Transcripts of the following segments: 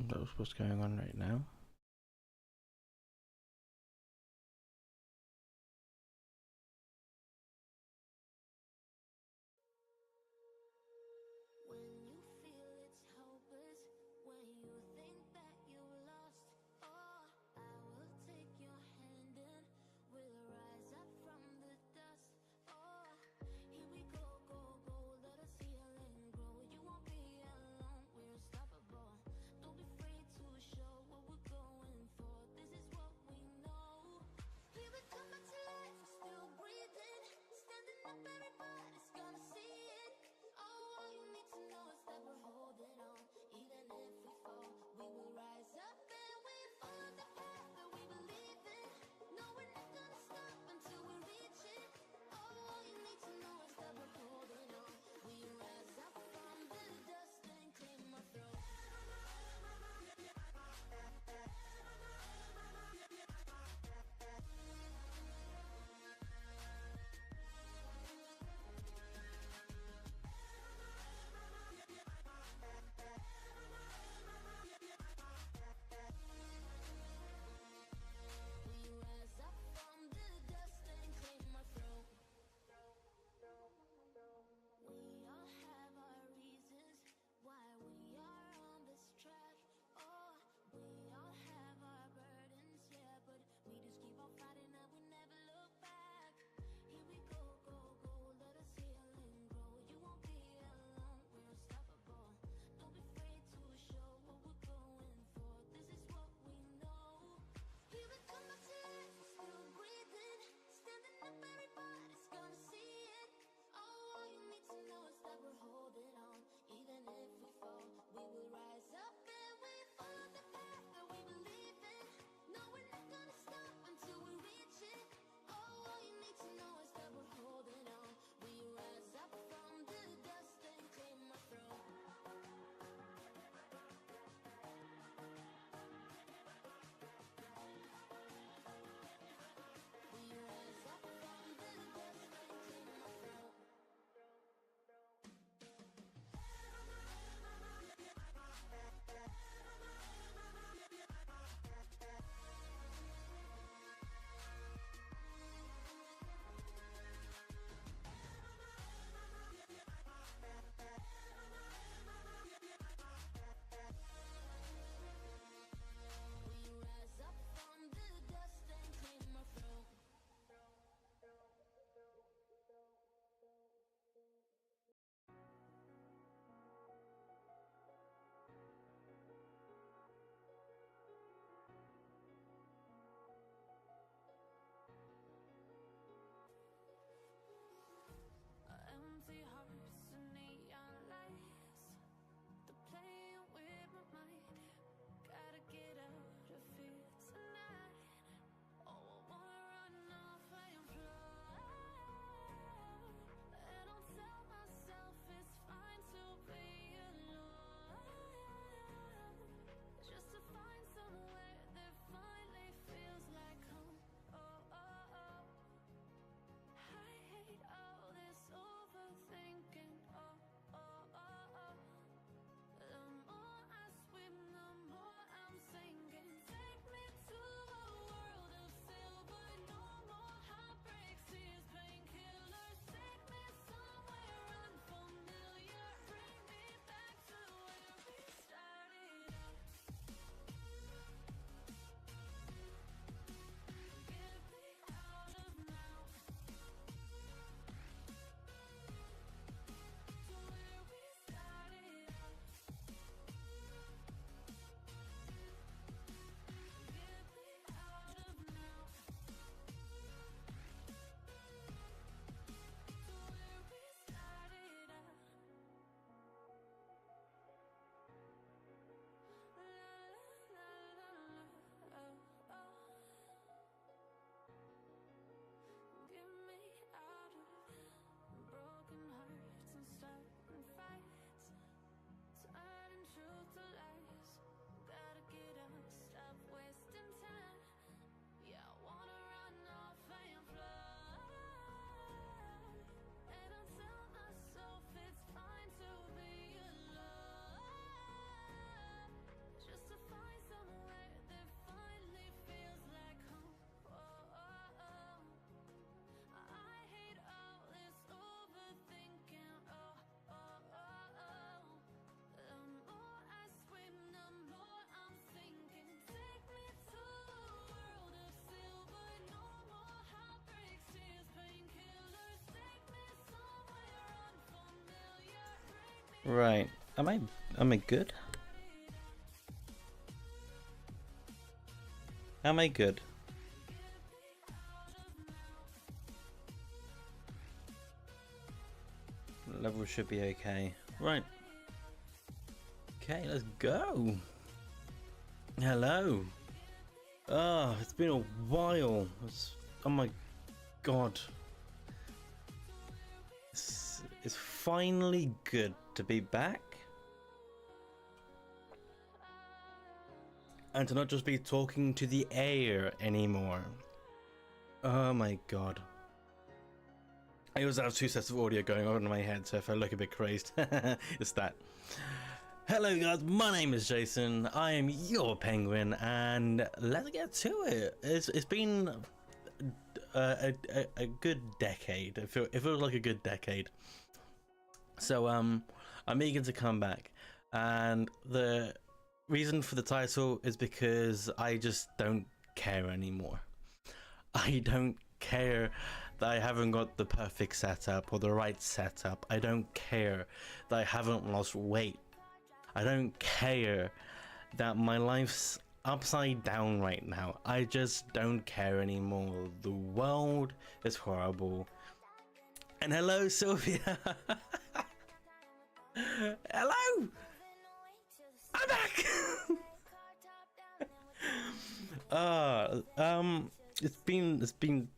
knows what's going on right now. Right. Am I good? Am I good? Level should be okay. Right. Okay, let's go. Hello. Oh, it's been a while. Oh my god. It's finally good to be back. And to not just be talking to the air anymore. Oh my god. I also have two sets of audio going on in my head, so if I look a bit crazed, it's that. Hello guys, my name is Jason, I am your penguin, and let's get to it. It's been a good decade. It feels like a good decade. So I'm eager to come back, and the reason for the title is because I just don't care anymore. I don't care that I haven't got the perfect setup or the right setup. I don't care that I haven't lost weight. I don't care that my life's upside down right now. I just don't care anymore. The world is horrible. And hello, Sylvia. Hello. I'm back. It's been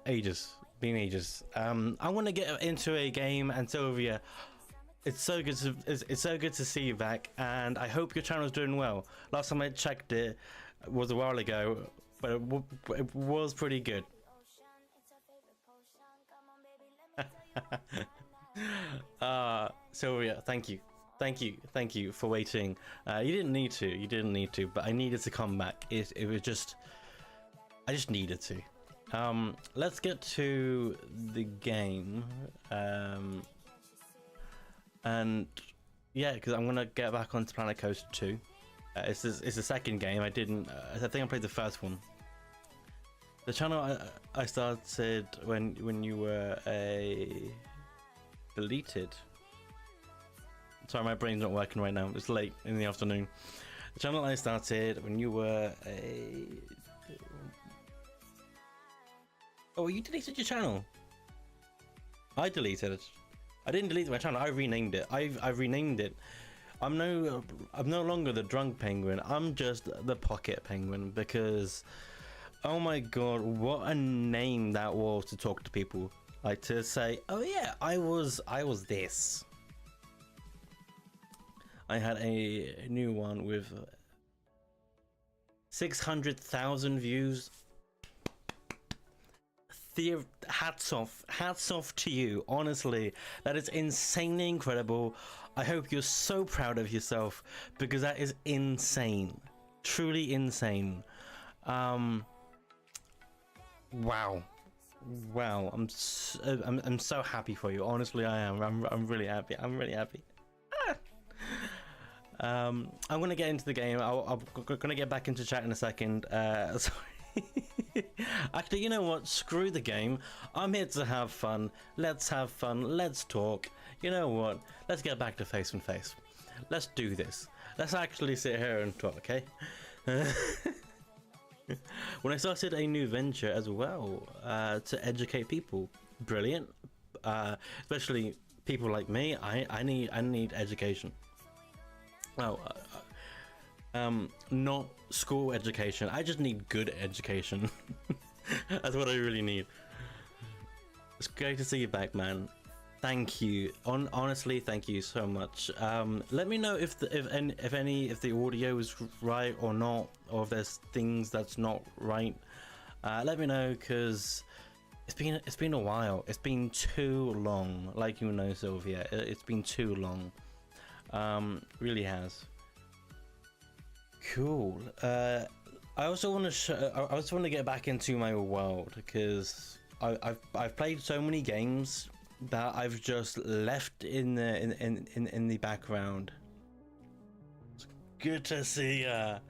ages. I want to get into a game, and Sylvia, it's so good to see you back, and I hope your channel's doing well. Last time I checked it was a while ago, but it was pretty good. Sylvia, thank you for waiting. You didn't need to, but I needed to come back. It was just, I just needed to. Let's get to the game. And yeah, because I'm gonna get back onto Planet Coaster 2. It's the second game. I think I played the first one. The channel I started when you were deleted. Sorry, my brain's not working right now. It's late in the afternoon. The channel I started when you were Oh, you deleted your channel? I deleted it. I didn't delete my channel. I renamed it. I've renamed it. I'm no longer the drunk penguin. I'm just the pocket penguin, because oh my god, what a name that was to talk to people. Like, to say, oh yeah, I was this. I had a new one with 600,000 views. Hats off to you. Honestly, that is insanely incredible. I hope you're so proud of yourself, because that is insane, truly insane. Wow, I'm so happy for you. Honestly, I am. I'm really happy. I'm gonna get into the game. I'm gonna get back into chat in a second. Sorry. Actually, you know what? Screw the game. I'm here to have fun. Let's have fun. Let's talk. You know what? Let's get back to face and face. Let's do this. Let's actually sit here and talk, okay? When I started a new venture as well, to educate people, brilliant. Especially people like me. I need education. Oh, not school education. I just need good education. That's what I really need. It's great to see you back, man. Thank you. Honestly, thank you so much. Let me know if the audio is right or not, or if there's things that's not right. Let me know, because it's been a while. It's been too long. Like, you know, Sylvia, it's been too long. Really has. Cool. I also want to get back into my world, because I've played so many games that I've just left in the background. It's good to see ya.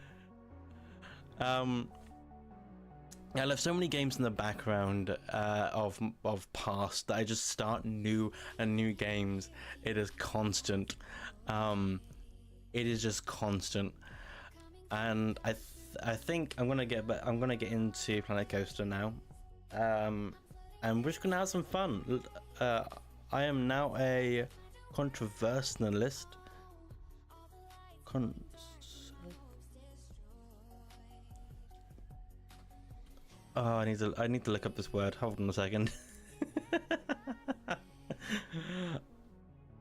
I left so many games in the background of past that I just start new and new games. It is constant. It is just constant, and I think I'm gonna get into Planet Coaster now, and we're just gonna have some fun. I am now a controversialist. Oh, I need to look up this word. Hold on a second.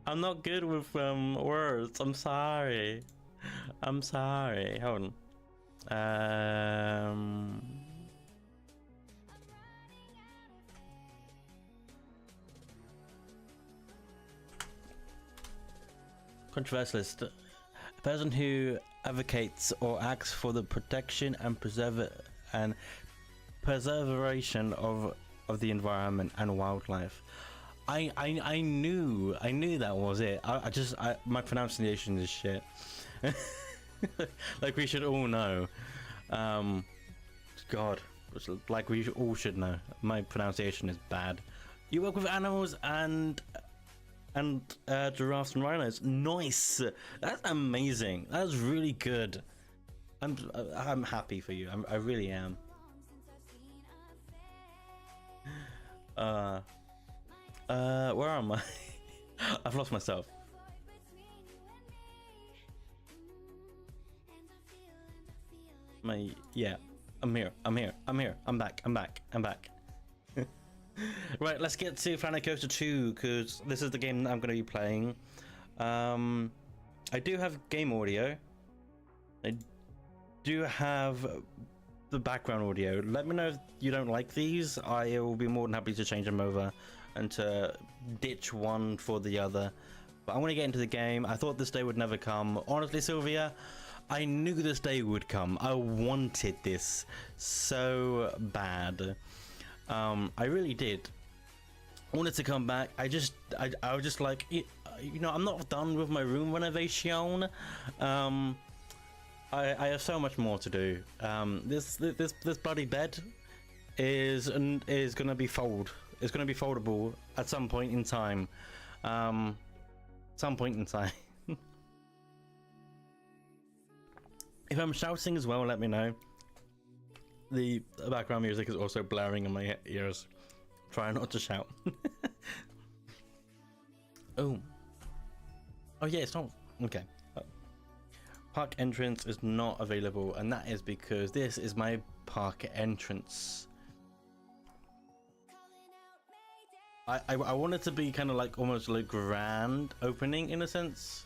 I'm not good with words. I'm sorry. I'm sorry. Hold on. Controversialist. A person who advocates or acts for the protection and preservation of the environment and wildlife. I knew that was it. My pronunciation is shit. Like we should all know. God, like we all should know. My pronunciation is bad. You work with animals and giraffes and rhinos. Nice. That's amazing. That's really good. I'm happy for you. I really am. Where am I? I've lost myself. Yeah, I'm here. I'm back. Right, let's get to Planet Coaster 2 because this is the game that I'm going to be playing. I do have game audio. I do have the background audio. Let me know if you don't like these. I will be more than happy to change them over and to ditch one for the other. But I want to get into the game. I thought this day would never come. Honestly, Sylvia, I knew this day would come. I wanted this so bad. I really did. I wanted to come back. I was just like, you know, I'm not done with my room renovation. I have so much more to do. This bloody bed is gonna be It's gonna be foldable at some point in time. If I'm shouting as well, let me know. The background music is also blaring in my ears. Try not to shout. Oh yeah, it's not okay. Park entrance is not available, and that is because this is my park entrance. I want it to be kind of like almost like grand opening in a sense.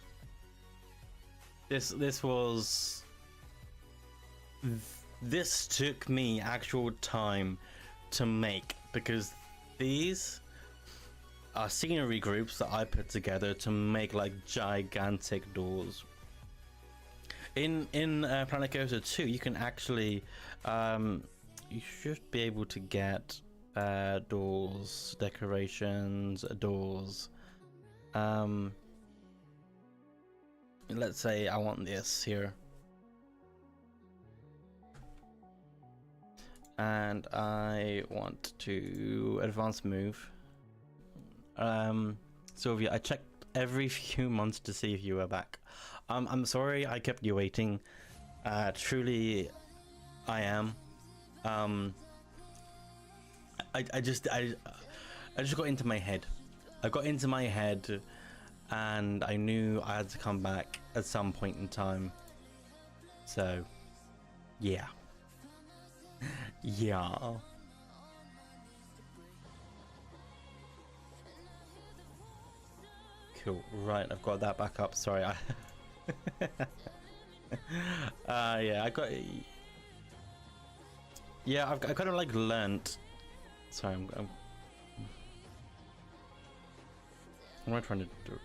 This took me actual time to make because these are scenery groups that I put together to make like gigantic doors. In Planet Coaster 2, you can actually you should be able to get doors, decorations, doors. Let's say I want this here, and I want to advance move. Sylvia, I checked every few months to see if you were back. I'm sorry I kept you waiting. Truly, I am. I just got into my head. I got into my head, and I knew I had to come back at some point in time. So, yeah. Yeah. Cool. Right, I've got that back up. Sorry, yeah, I got. Yeah, I kind of like learnt. Sorry, what am I trying to do?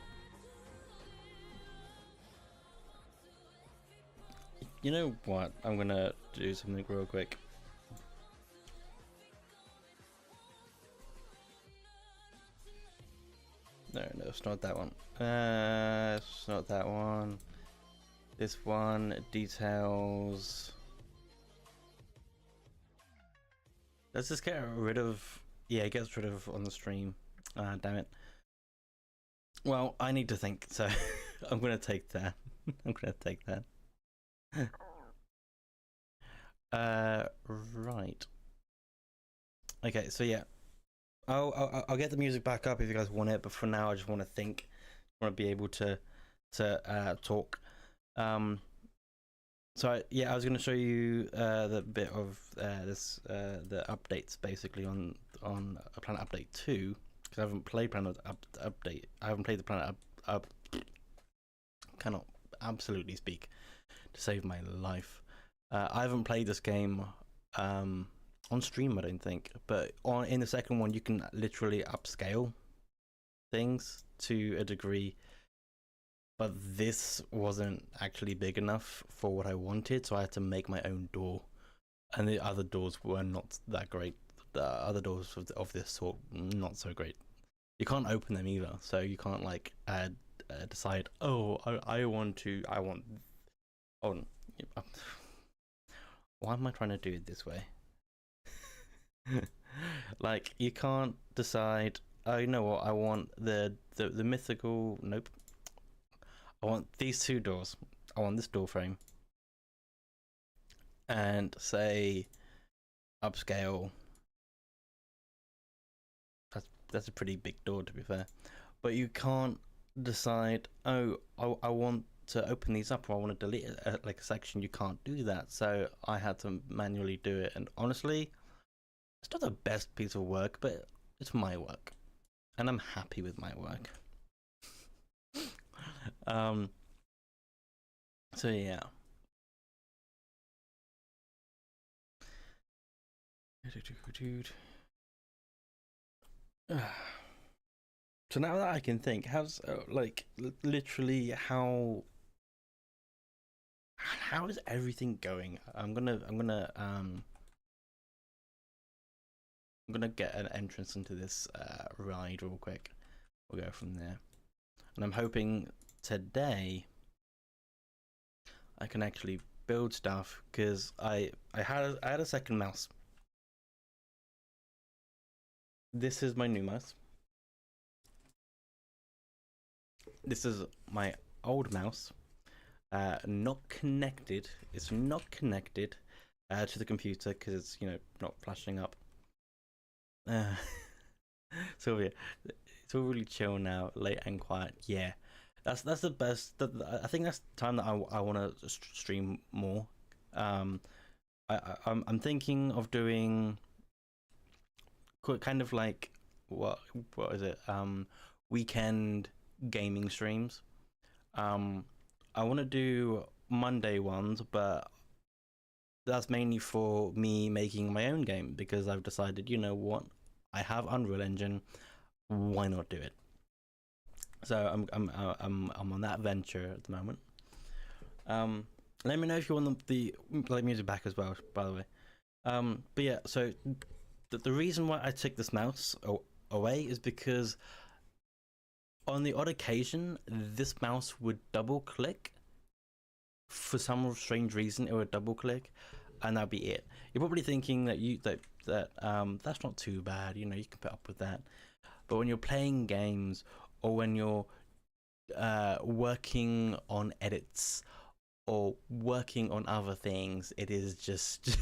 You know what? I'm gonna do something real quick. No, it's not that one. It's not that one. This one, details. Let's just get rid of. Yeah, it gets rid of on the stream. Damn it. Well, I need to think, so I'm gonna take that. I'm gonna take that. Right. Okay, so yeah, I'll get the music back up if you guys want it, but for now I just want to think. I want to be able to talk. So yeah, I was going to show you the bit of this the updates basically on Planet Update 2, because I haven't played Planet Update. I haven't played the Planet up. Cannot absolutely speak to save my life. I haven't played this game on stream, I don't think, but in the second one you can literally upscale things to a degree, but this wasn't actually big enough for what I wanted, so I had to make my own door, and the other doors were not that great. The other doors of this sort, not so great. You can't open them either, so you can't like decide, oh, I want oh, why am I trying to do it this way? Like, you can't decide, oh, you know what, I want the mythical, nope, I want these two doors, I want this door frame, and say upscale. That's a pretty big door, to be fair, but you can't decide, oh, I want to open these up, or I want to delete like a section. You can't do that, so I had to manually do it, and honestly, it's not the best piece of work, but it's my work, and I'm happy with my work. So yeah. So now that I can think, how's like literally how is everything going? I'm gonna get an entrance into this ride real quick. We'll go from there, and I'm hoping today I can actually build stuff, because I had a second mouse. This is my new mouse. This is my old mouse. Not connected. It's not connected to the computer because it's, you know, not flashing up. Sylvia, it's all really chill now, late and quiet. Yeah, that's the best. I think that's the time that I want to stream more. I'm thinking of doing kind of like what is it? Weekend gaming streams. I want to do Monday ones, but that's mainly for me making my own game, because I've decided, you know what, I have Unreal Engine, why not do it? So I'm on that venture at the moment. Let me know if you want the play music back as well, by the way. But yeah, so the reason why I took this mouse away is because on the odd occasion this mouse would double click. For some strange reason it would double click, and that'd be it. You're probably thinking that that's not too bad, you know, you can put up with that. But when you're playing games, or when you're working on edits, or working on other things, it is just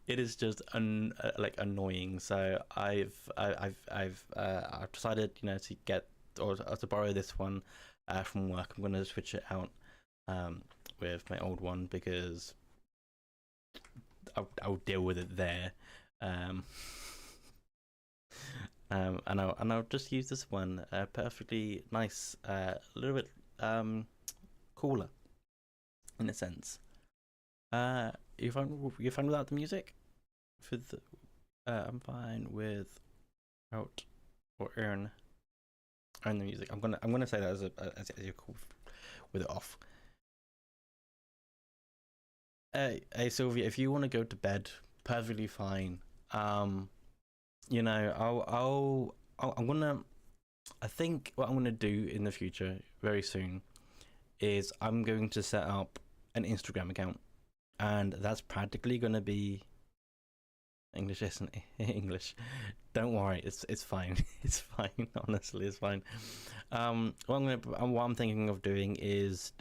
it is just like annoying. So I've decided, you know, to get or to borrow this one from work. I'm gonna switch it out with my old one, because I'll deal with it there. And I'll just use this one. Perfectly nice, a little bit cooler in a sense. You fine without the music? For the I'm fine without or earn the music. I'm gonna say that as you're cool with it off. Hey Sylvia, if you want to go to bed, perfectly fine. You know, I think what I'm gonna do in the future, very soon, is I'm going to set up an Instagram account. and that's practically going to be English, isn't it? English. Don't worry, it's fine. It's fine. Honestly, it's fine. What I'm thinking of doing is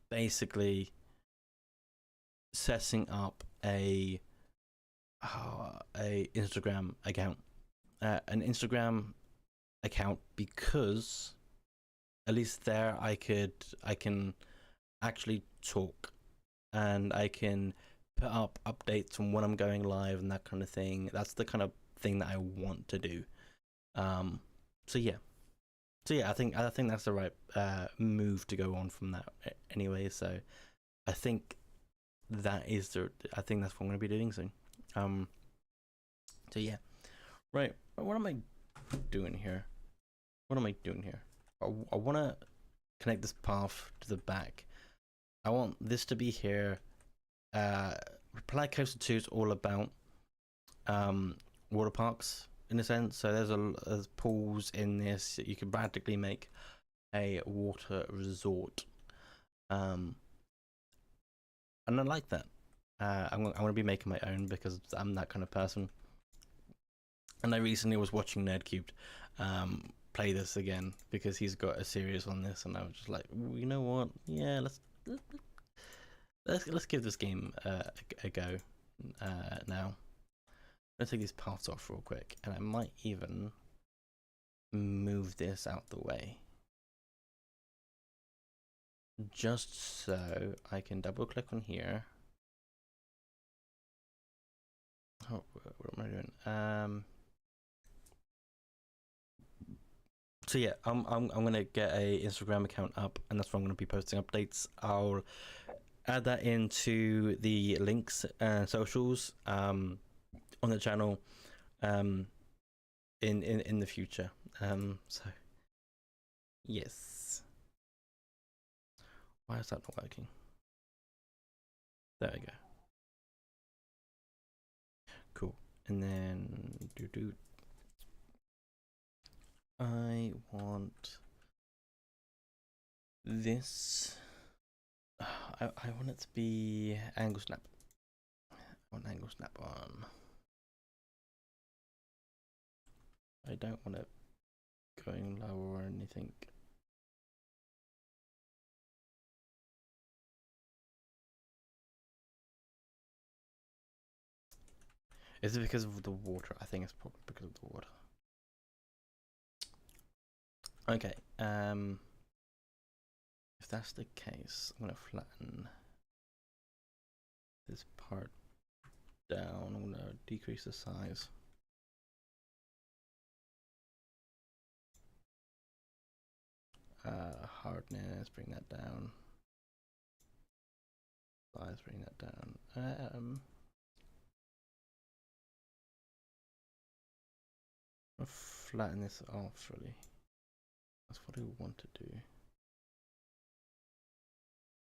basically setting up a Instagram account, because at least there I can actually talk, and I can put up updates on when I'm going live and that kind of thing. That's the kind of thing that I want to do. So yeah, I think that's the right move to go on from that anyway. So I think that's what I'm going to be doing soon. So yeah, right. What am I doing here? I want to connect this path to the back. I want this to be here. Planet Coaster 2 is all about water parks in a sense. So there's pools in this. You can practically make a water resort, and I like that. I'm going to be making my own because I'm that kind of person. And I recently was watching Nerdcubed play this again because he's got a series on this, and I was just like, you know what? Yeah, let's give this game a go now. I'm gonna take these paths off real quick, and I might even move this out the way, just so I can double click on here. Oh, what am I doing? So yeah, I'm gonna get a Instagram account up, and that's where I'm gonna be posting updates. I'll add that into the links and socials on the channel in the future. So yes. Why is that not working? There we go. Cool. And then I want this. I want it to be angle snap. I want angle snap on. I don't want it going lower or anything. Is it because of the water? I think it's probably because of the water. Okay, if that's the case, I'm gonna flatten this part down. I'm gonna decrease the size. Hardness, bring that down. Size, bring that down. I'll flatten this off, really. That's what I want to do.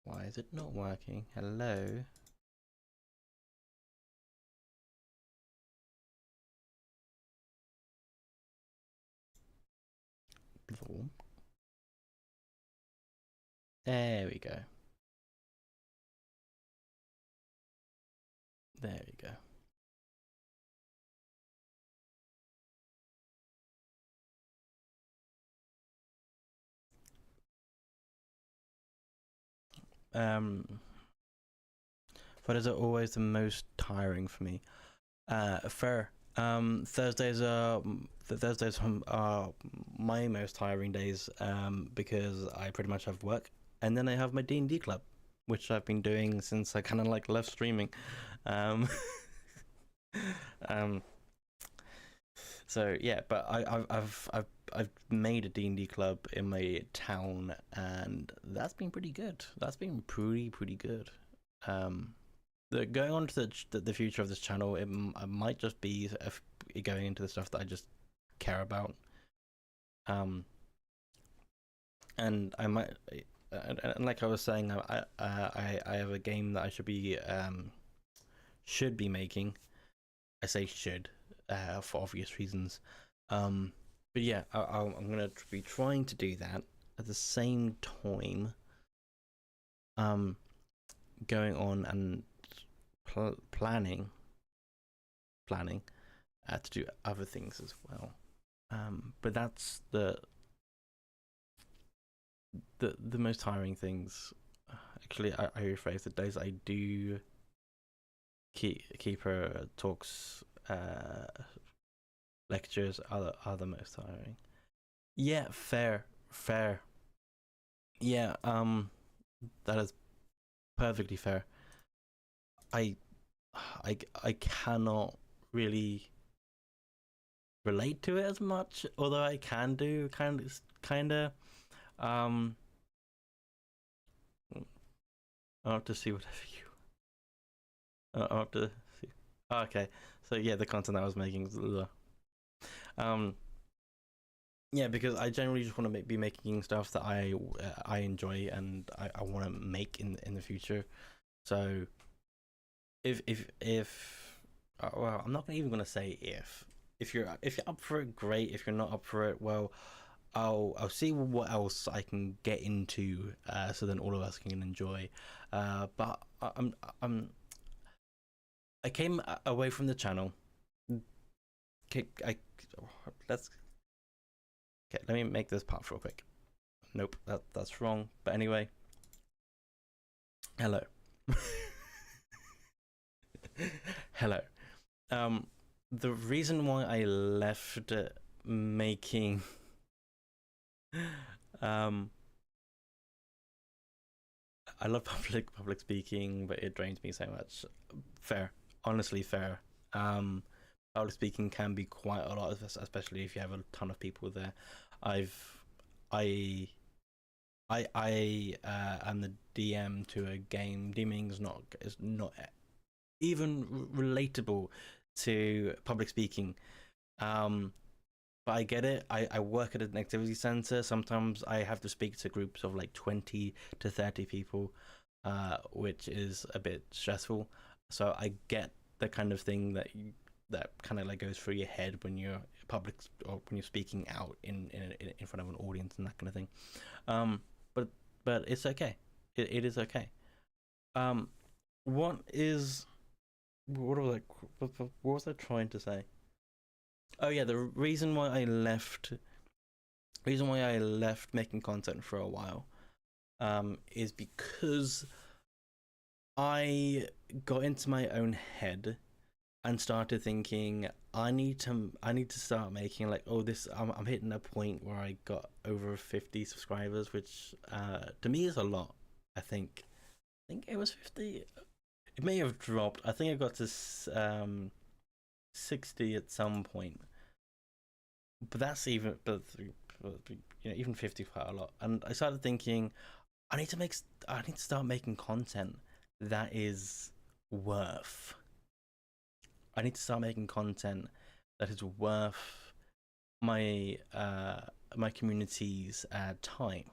Why is it not working? Hello? There we go. There we go. Fridays are always the most tiring for me. Fair. Thursdays are my most tiring days because I pretty much have work, and then I have my D&D club, which I've been doing since I kind of like left streaming. So yeah, but I've made a D&D club in my town, and that's been pretty good. That's been pretty good. Going on to the future of this channel, it might just be going into the stuff that I just care about. And I might, and like I was saying, I have a game that I should be making. I say should, for obvious reasons. But yeah, I'm gonna be trying to do that at the same time. going on and planning to do other things as well. But that's the most tiring things. Actually, I rephrase it. Days I do keeper talks, lectures are the most tiring. Yeah, fair. Yeah, that is perfectly fair. I cannot really relate to it as much, although I can do kinda. I'll have to see whatever you. I'll have to see. Oh, okay, so yeah, the content I was making is yeah, because I generally just want to be making stuff that I enjoy and I want to make in the future. So if well, I'm not even gonna say if you're up for it, great. If you're not up for it, well, I'll see what else I can get into, so then all of us can enjoy. But I came away from the channel. Okay, let me make this part real quick. Nope, that's wrong. But anyway, hello. Hello. The reason why I left making I love public speaking, but it drains me so much. Fair, honestly, fair. Public speaking can be quite a lot, especially if you have a ton of people there. I am the DM to a game. DMing is not even relatable to public speaking. But I get it. I work at an activity center. Sometimes I have to speak to groups of like 20 to 30 people, which is a bit stressful. So I get the kind of thing that kind of like goes through your head when you're public or when you're speaking out in front of an audience and that kind of thing. But it's okay. It is okay. What was I trying to say? Oh yeah, the reason why I left making content for a while is because I got into my own head and started thinking I need to start making like, oh, this I'm hitting a point where I got over 50 subscribers, which to me is a lot. I think it was 50. It may have dropped. I think I got to 60 at some point, but that's even even 50 is quite a lot. And I started thinking I need to start making content that is worth. I need to start making content that is worth my community's time.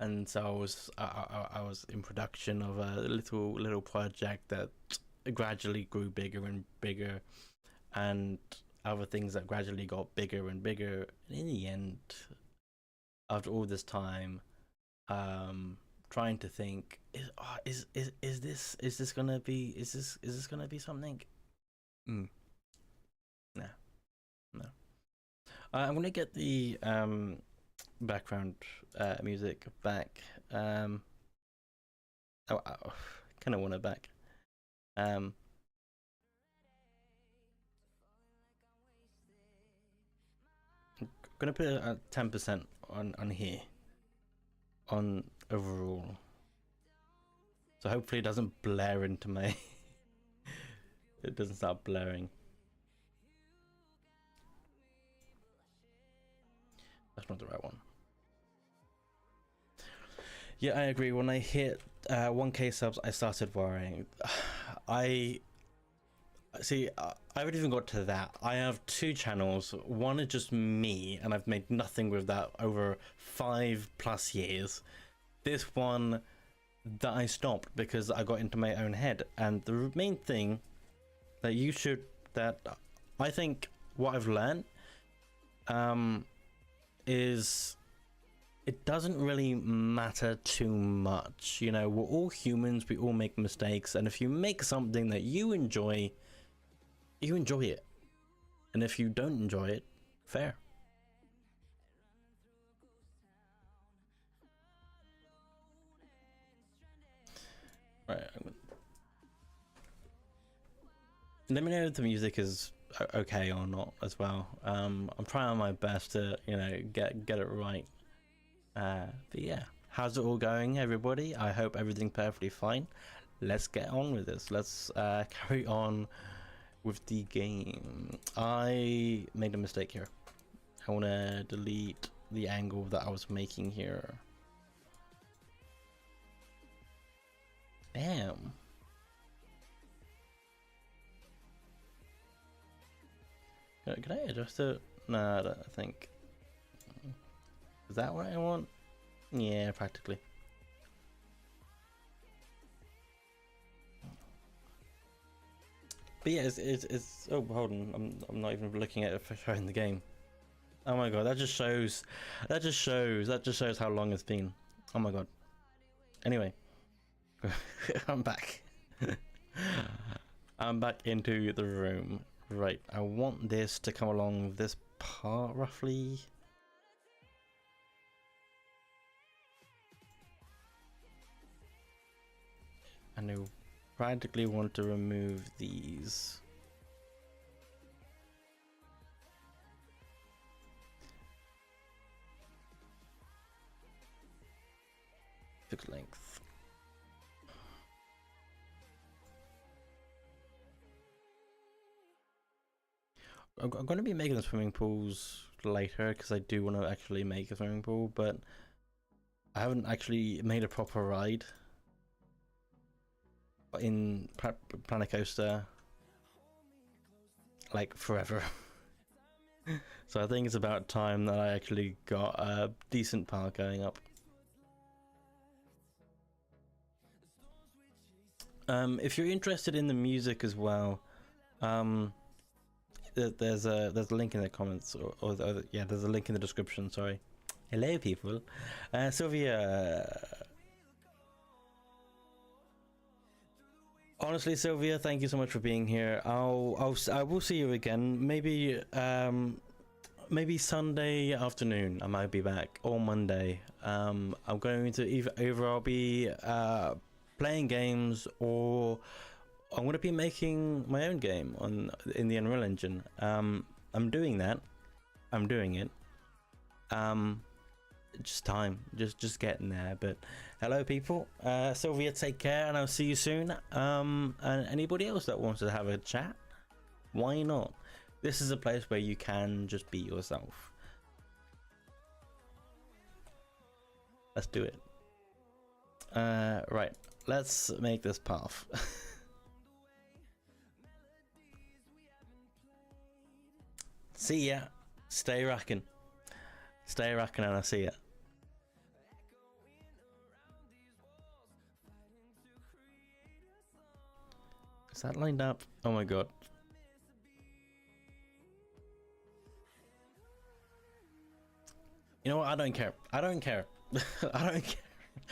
And so I was in production of a little project that gradually grew bigger and bigger, and other things that gradually got bigger and bigger. And in the end, after all this time, trying to think, is this gonna be something? No. I'm gonna get the background music back. I kind of want it back. I'm gonna put it at 10% on here, on overall, so hopefully it doesn't blare into my it doesn't start blaring. That's not the right one. Yeah, I agree. When I hit 1k subs, I started worrying. I haven't even got to that. I have 2 channels. One is just me, and I've made nothing with that over 5+ years. This one that I stopped because I got into my own head. And the main thing that I think what I've learned is it doesn't really matter too much. You know, we're all humans, we all make mistakes, and if you make something that you enjoy it. And if you don't enjoy it, fair. Right. Let me know if the music is okay or not as well. I'm trying my best to, you know, get it right. But yeah, how's it all going, everybody? I hope everything's perfectly fine. Let's get on with this. Let's carry on with the game. I made a mistake here. I want to delete the angle that I was making here. Damn. Can I adjust it? No, I don't think. Is that what I want? Yeah, practically. But yeah, it's oh, hold on, I'm not even looking at it for showing the game. Oh my god, that just shows how long it's been. Oh my god. Anyway, I'm back. I'm back into the room. Right, I want this to come along this part roughly. And I practically want to remove these. Fixed length. I'm going to be making the swimming pools later because I do want to actually make a swimming pool, but I haven't actually made a proper ride in Planet Coaster like forever. So I think it's about time that I actually got a decent park going up. If you're interested in the music as well, there's a link in the comments, or yeah, there's a link in the description. Sorry. Hello, people. Sylvia. Honestly, Sylvia, thank you so much for being here. I will see you again. Maybe maybe Sunday afternoon I might be back, or Monday. I'm going to either I'll be playing games, or I'm going to be making my own game in the Unreal Engine. I'm doing that. I'm doing it. Just time, just getting there. But hello, people. Sylvia, take care, and I'll see you soon. And anybody else that wants to have a chat, why not? This is a place where you can just be yourself. Let's do it. Right, let's make this path. See ya. Stay rockin'. Stay rockin', and I'll see ya. Is that lined up? Oh my god. You know what? I don't care. I don't care. I don't care.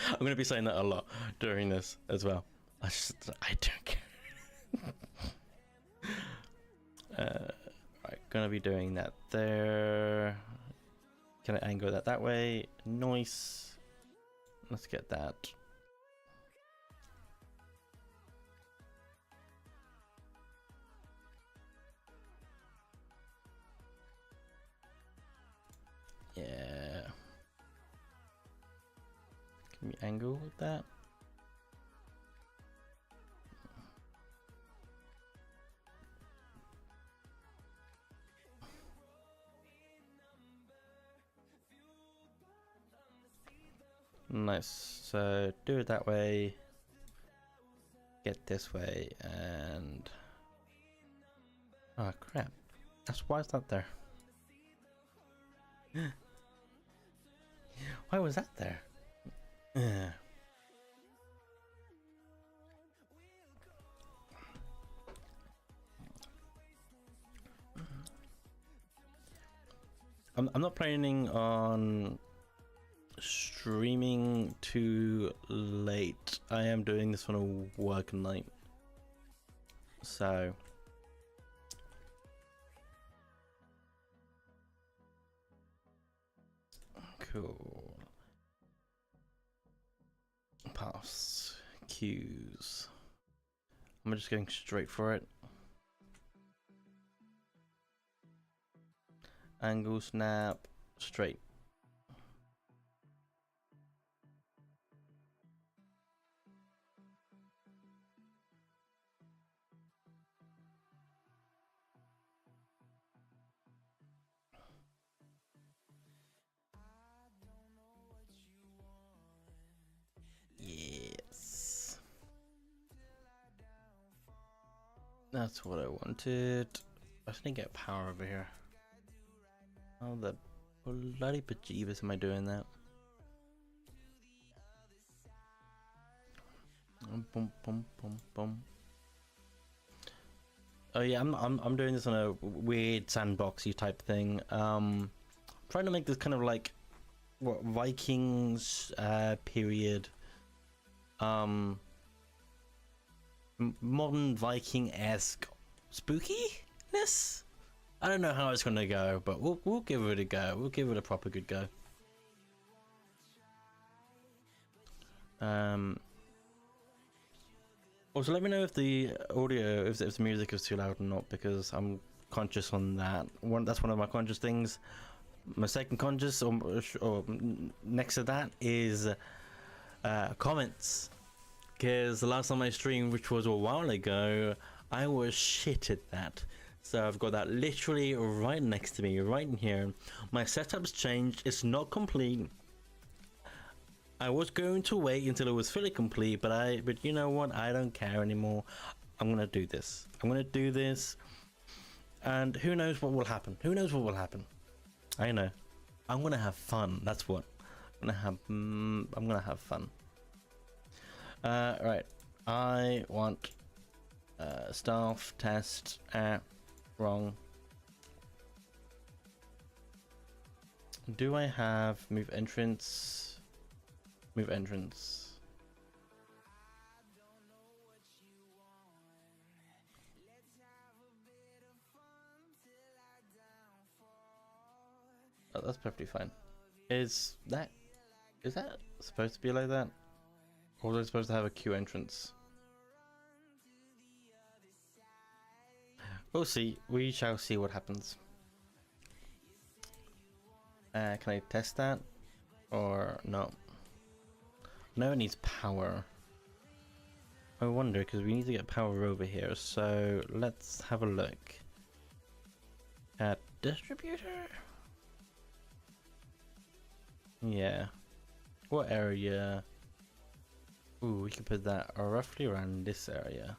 I'm gonna be saying that a lot during this as well. I don't care. Right, gonna be doing that there. Can I angle that way? Nice. Let's get that. Yeah. Can we angle with that? Nice. So do it that way. Get this way, and oh crap! Why is that there? Why was that there? I'm not planning on streaming too late. I am doing this on a work night. So cool. Paths, cues. I'm just going straight for it. Angle, snap, straight. Yes. That's what I wanted. I just need to get power over here. How the bloody bejeebus am I doing that? Boom, boom, boom, boom. Oh yeah, I'm doing this on a weird sandboxy type thing. Trying to make this kind of like what Vikings period, modern Viking-esque spookiness. I don't know how it's gonna go, but we'll give it a go. We'll give it a proper good go. Also, let me know if the audio, if the music is too loud or not, because I'm conscious on that. That's one of my conscious things. My second conscious, or next to that, is comments. Because the last time I streamed, which was a while ago, I was shit at that. So I've got that literally right next to me, right in here. My setup's changed. It's not complete. I was going to wait until it was fully complete, but you know what? I don't care anymore. I'm gonna do this. I'm gonna do this, and who knows what will happen? Who knows what will happen? I know. I'm gonna have fun. That's what. I'm gonna have fun. Right. I want staff test. Wrong. Do I have move entrance? Move entrance. Oh, that's perfectly fine. Is that supposed to be like that? Or was I supposed to have a queue entrance? We'll see. We shall see what happens. Can I test that? Or no? No, it needs power. I wonder, because we need to get power over here, so let's have a look at distributor. Yeah. What area? Ooh, we can put that roughly around this area.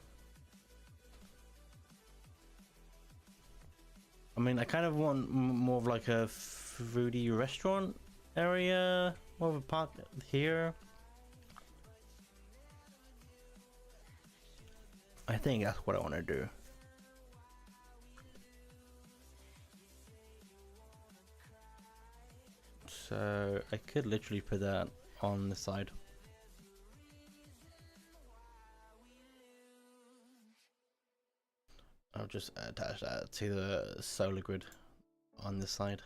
I mean, I kind of want more of like a foodie restaurant area, more of a park here. I think that's what I want to do. So I could literally put that on the side. I'll just attach that to the solar grid on this side.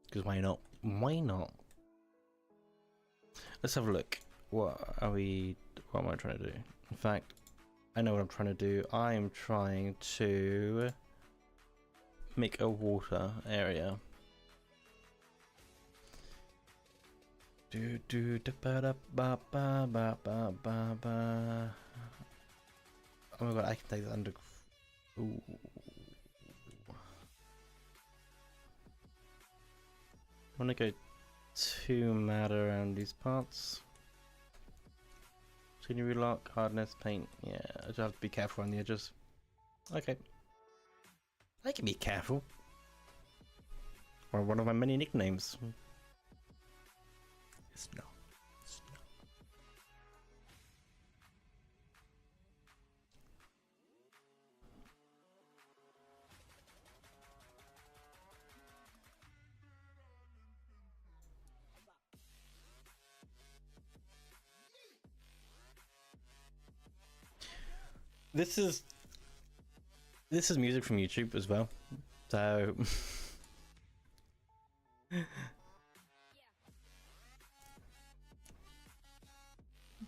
Because why not? Why not? Let's have a look. What am I trying to do? In fact, I know what I'm trying to do. I'm trying to make a water area. Oh my god, I can take that under. Ooh. I want to go too mad around these parts. Scenery lock, hardness, paint. Yeah, I just have to be careful on the edges. Okay. I can be careful. Or one of my many nicknames. Snow. This is music from YouTube as well, so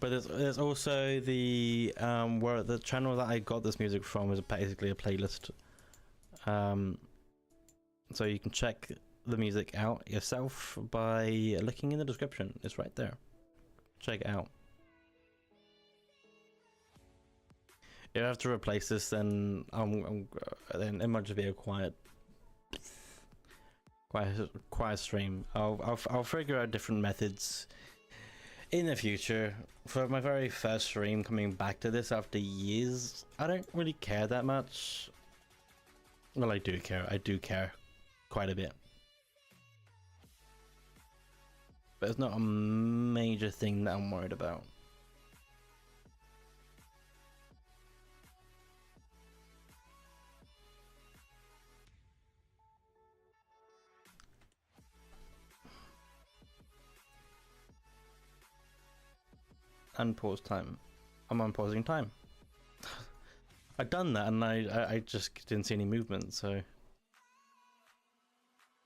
but there's also the where the channel that I got this music from is basically a playlist, so you can check the music out yourself by looking in the description. It's right there. Check it out. If I have to replace this, then then it might just be a quiet stream. I'll figure out different methods in the future. For my very first stream, coming back to this after years, I don't really care that much. Well, I do care. I do care quite a bit, but it's not a major thing that I'm worried about. Unpause time. I'm unpausing time. I've done that and I just didn't see any movement, so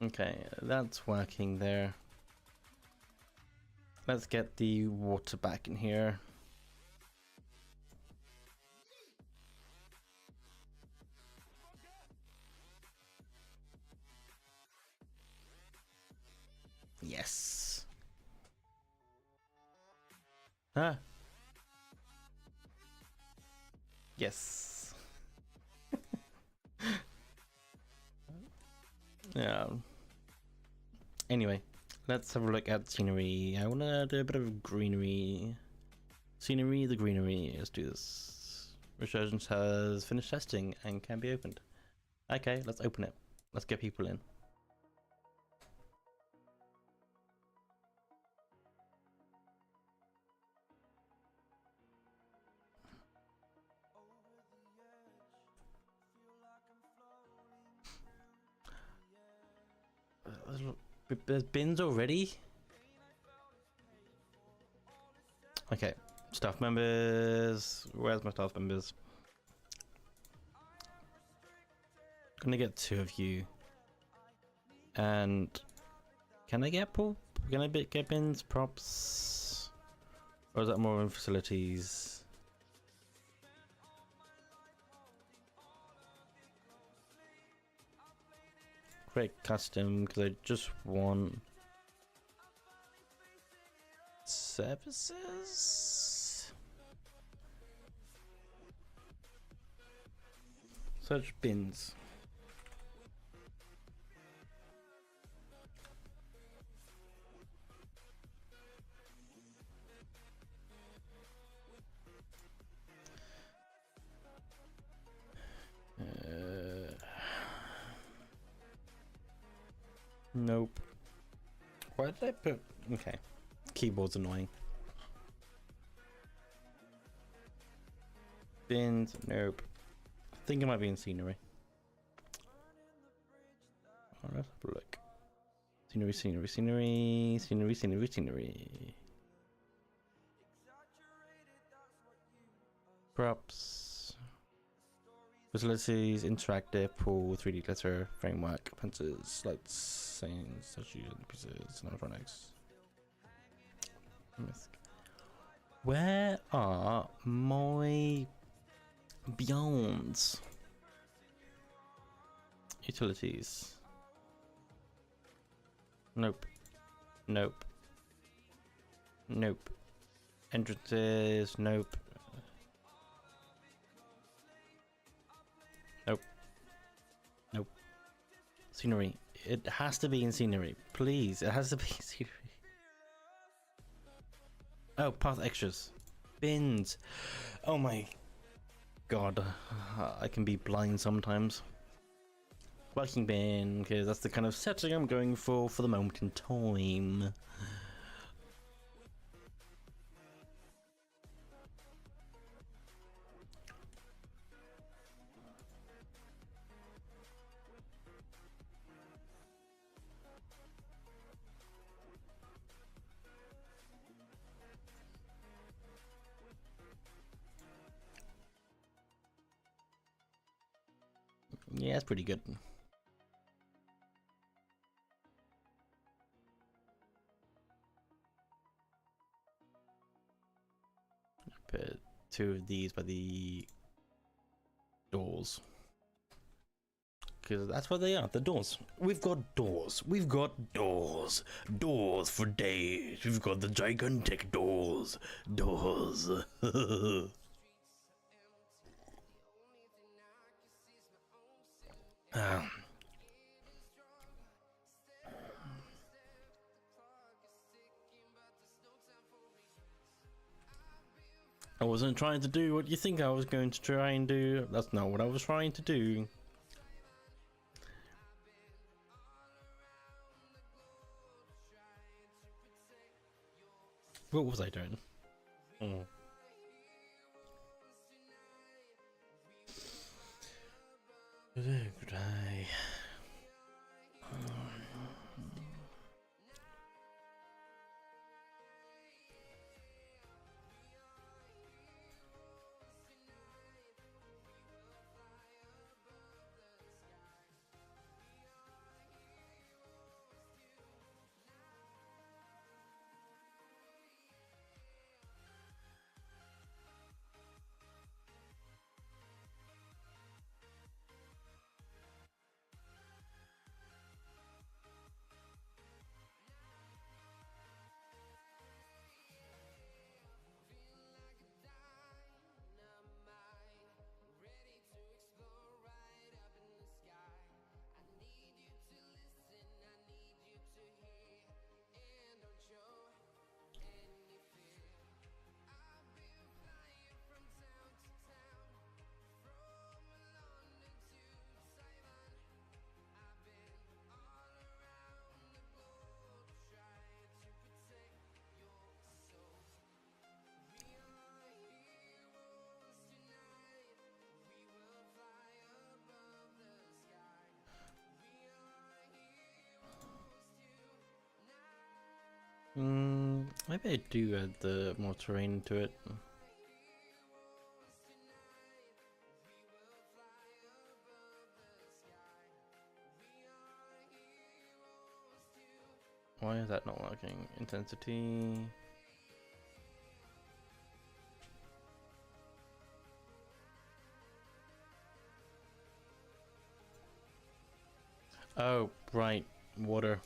okay, that's working there. Let's get the water back in here. Yes. Ah. Yes. Yeah. Anyway, let's have a look at scenery. I want to do a bit of greenery. Scenery, the greenery. Let's do this. Resurgence has finished testing and can be opened. Okay, let's open it. Let's get people in. There's bins already? Okay, staff members. Where's my staff members? Gonna get 2 of you. And can I get pool? Can I get bins, props? Or is that more in facilities? Create custom, because I just want services. Search bins. Nope. Why did I put... Okay. Keyboard's annoying. Bins, nope. I think it might be in scenery. Oh, let's have a look. Scenery, scenery, scenery, scenery, scenery, scenery. Props. Facilities, interactive, pool, 3D glitter, framework, fences, lights, signs, statues, pieces, animatronics. Where are my beyonds? Utilities. Nope. Nope. Nope. Entrances, nope. Nope. Nope. Scenery. It has to be in scenery. Please, it has to be in scenery. Oh, path extras. Bins. Oh my god. I can be blind sometimes. Working bin, because that's the kind of setting I'm going for the moment in time. Yeah, it's pretty good. Put 2 of these by the doors. Because that's what they are, the doors. We've got doors. We've got doors. Doors for days. We've got the gigantic doors. Doors. I wasn't trying to do what you think I was going to try and do. That's not what I was trying to do. What was I doing? Oh. Could I? Maybe I do add the more terrain to it. Why is that not working? Intensity. Oh, right. Water.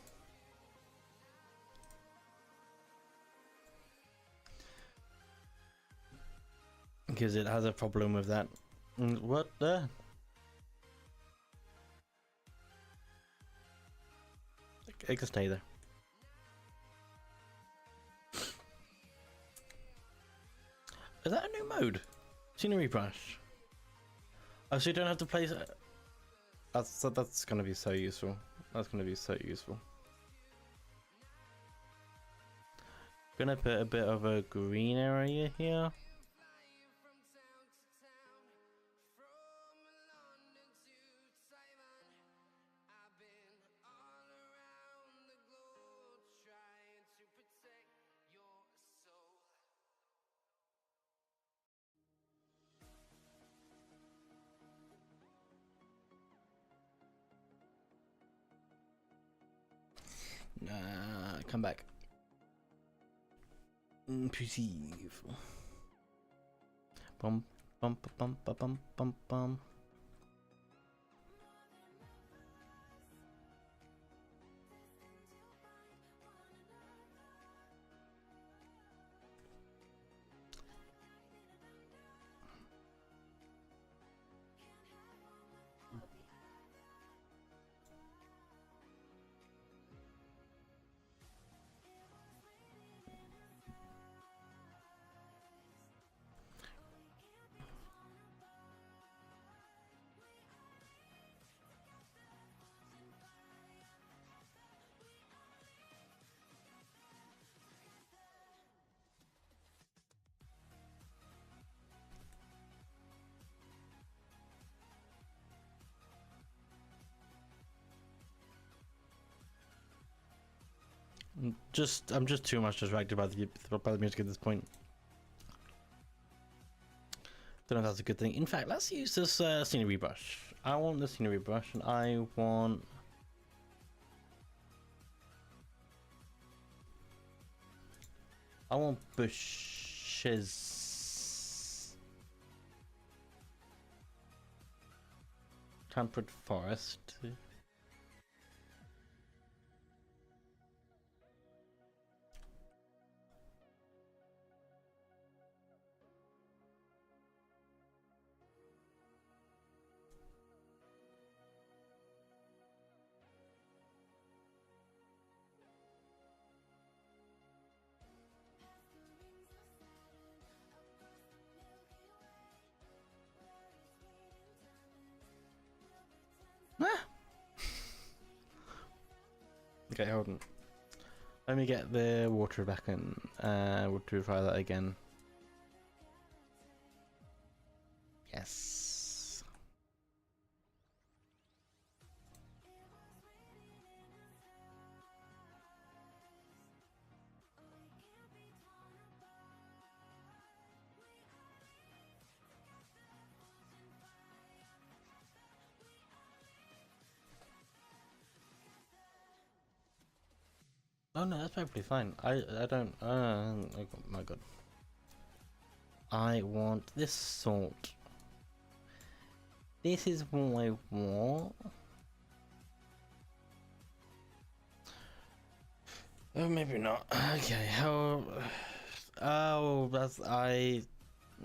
Because it has a problem with that. What the? It can stay there. Is that a new mode? Scenery brush. Oh, so you don't have to place it. That's gonna be so useful. That's gonna be so useful. Gonna put a bit of a green area here. Come back. Perceive. Bum bum bum bum bum bum bum. I'm just too much distracted by the music at this point. Don't know if that's a good thing. In fact, let's use this scenery brush. I want the scenery brush, and I want... bushes. Temperate forest. Okay, hold on. Let me get the water back in. We'll try that again. Yes. Oh no, that's perfectly fine. I don't. Oh my god. I want this salt. This is what I want. Oh, maybe not. Okay. Oh, that's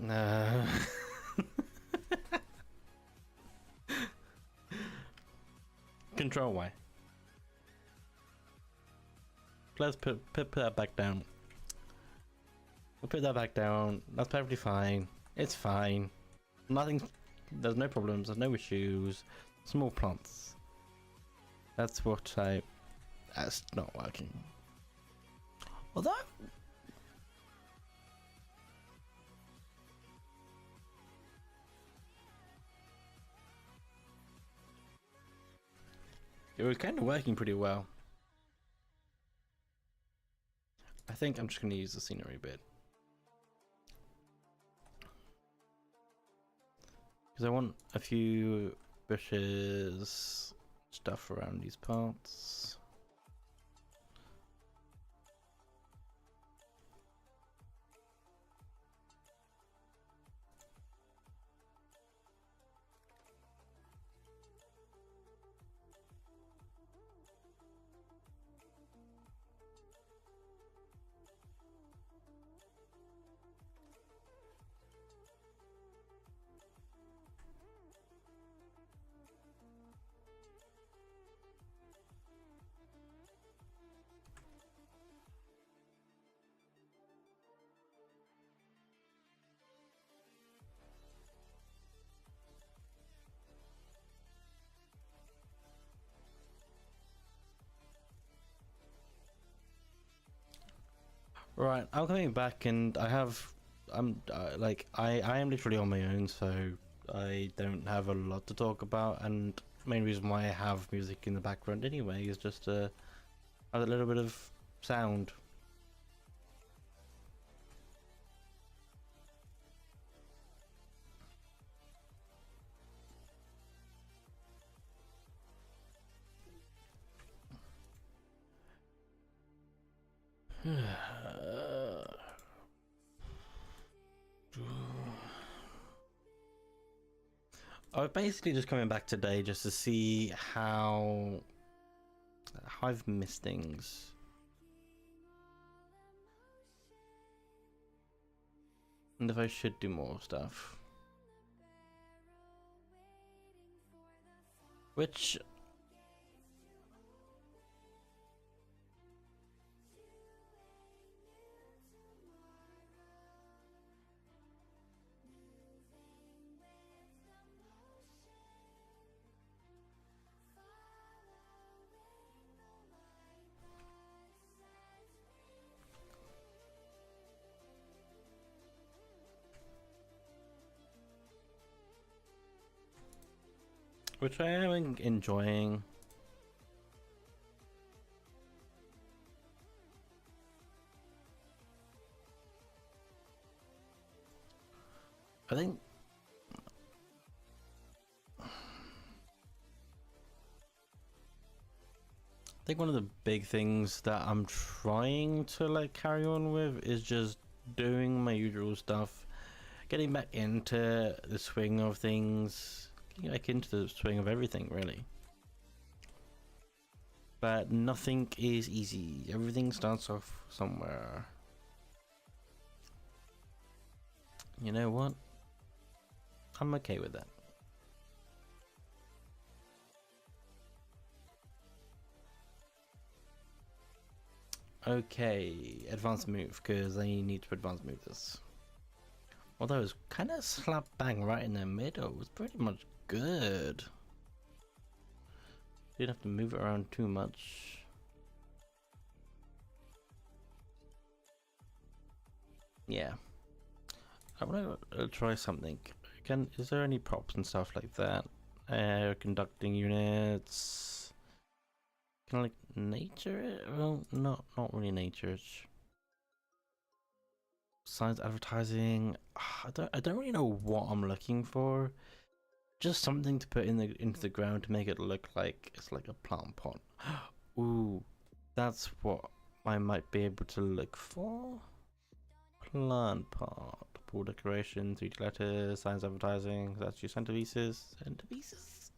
no. Control Y. Let's put that back down. We'll put that back down. That's perfectly fine. It's fine. Nothing. There's no problems. There's no issues. Small plants. That's what I. That's not working. Although. It was kind of working pretty well. I think I'm just going to use the scenery bit. Because I want a few bushes, stuff around these parts. Right, I'm coming back, and I am literally on my own, so I don't have a lot to talk about. And main reason why I have music in the background anyway is just to have a little bit of sound. I was basically just coming back today just to see how I've missed things. And if I should do more stuff. Which... which I am enjoying. I think think one of the big things that I'm trying to like carry on with is just doing my usual stuff, getting back into the swing of things, getting back into the swing of everything really. But nothing is easy. Everything starts off somewhere. You know what? I'm okay with that. Okay, advanced move, because I need to advance move this. Although it's kind of slap bang right in the middle, it was pretty much good. Didn't have to move it around too much. Yeah. I want to try something. Is there any props and stuff like that? Air conducting units. Kind of like nature? Well, not really nature. Science advertising. I don't really know what I'm looking for. Just something to put into the ground to make it look like it's like a plant pot. Ooh, that's what I might be able to look for. Plant pot, pool decoration, 3D letters, science advertising. That's your centerpieces. Centerpieces.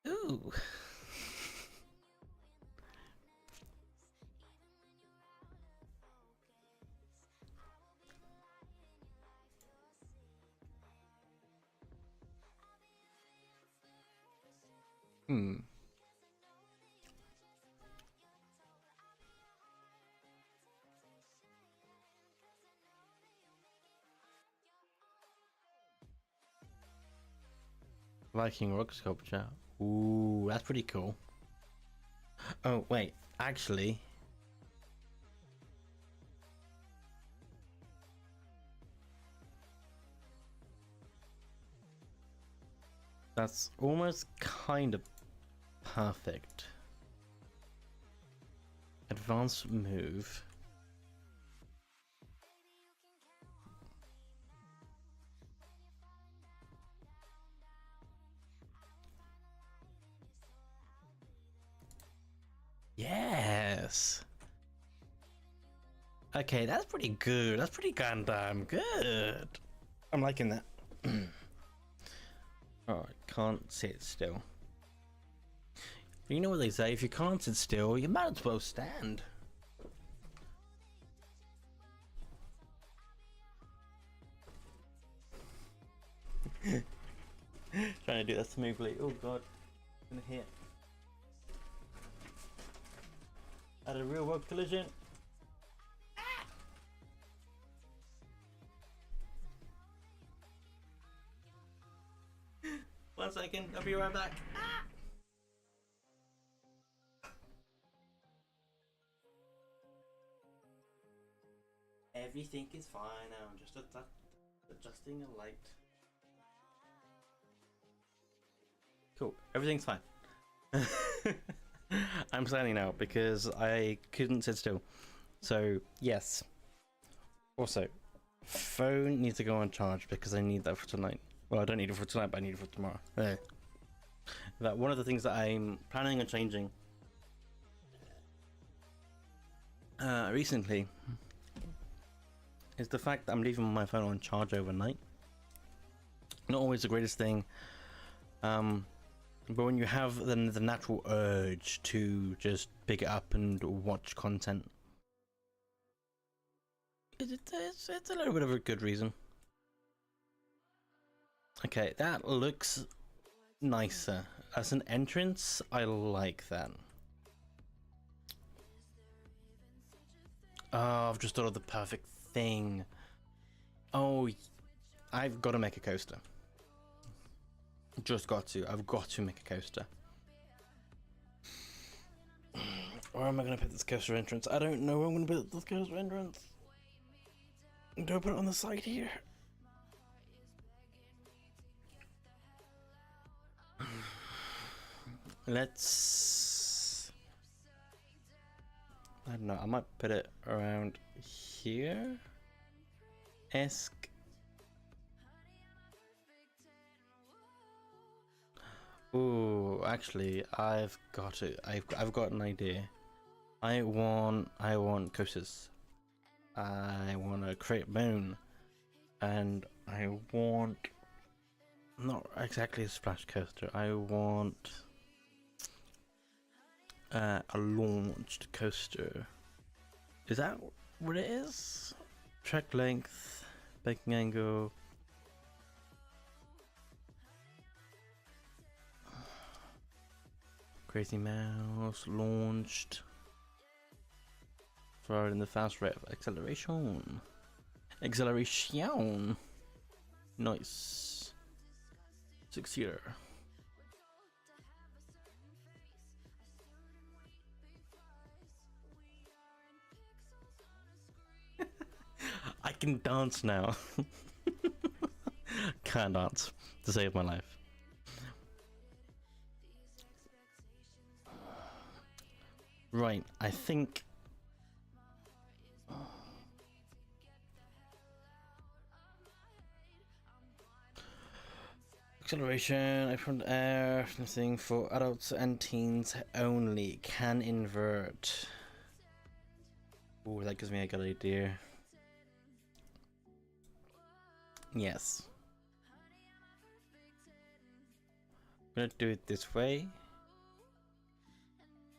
Ooh. Viking rock sculpture. Ooh, that's pretty cool. Oh, wait, actually. That's almost kind of perfect. Advanced move. Yes. Okay, that's pretty good. That's pretty goddamn good. I'm liking that. Oh, I can't sit still. You know what they say, if you can't sit still, you might as well stand. Trying to do that smoothly. Oh god, I'm gonna hit. At a real world collision. 1 second, I'll be right back. Everything is fine now, I'm just adjusting a light. Cool, everything's fine. I'm standing now because I couldn't sit still. So, yes. Also, phone needs to go on charge because I need that for tonight. Well, I don't need it for tonight, but I need it for tomorrow. That one of the things that I'm planning on changing recently is the fact that I'm leaving my phone on charge overnight. Not always the greatest thing, but when you have the natural urge to just pick it up and watch content, it's a little bit of a good reason. Okay, that looks nicer. As an entrance, I like that. Oh, I've just thought of the perfect thing. Oh, I've got to make a coaster. Just got to. I've got to make a coaster. Where am I going to put this coaster entrance? I don't know where I'm going to put this coaster entrance. Do I put it on the side here? Let's... I don't know, I might put it around here? Esque. Ooh, actually, I've got it. I've got an idea. I want coasters. I want to create my own, and I want not exactly a splash coaster. I want a launched coaster. Is that what it is? Track length, banking angle. Crazy Mouse launched. For in the fast rate of acceleration. Acceleration. Nice. 6-seater. I can dance now. Can't dance to save my life. Right, I think acceleration, open air, nothing for adults and teens only. Can invert. Ooh, that gives me a good idea. Yes. I'm gonna do it this way,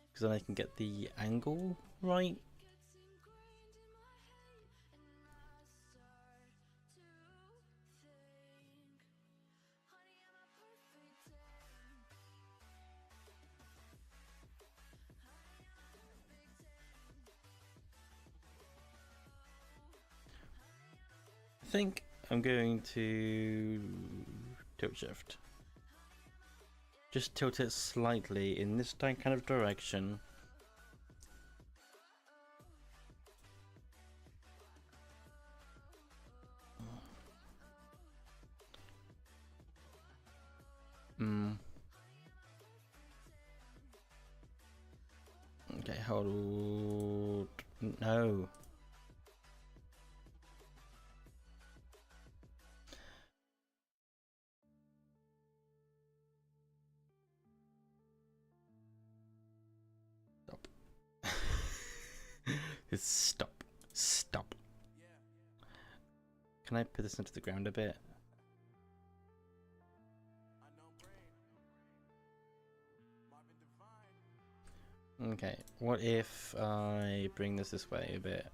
because then I can get the angle right. I think I'm going to tilt shift. Just tilt it slightly in this kind of direction. Okay, hold. No. Stop. Stop. Can I put this into the ground a bit? Okay, what if I bring this way a bit?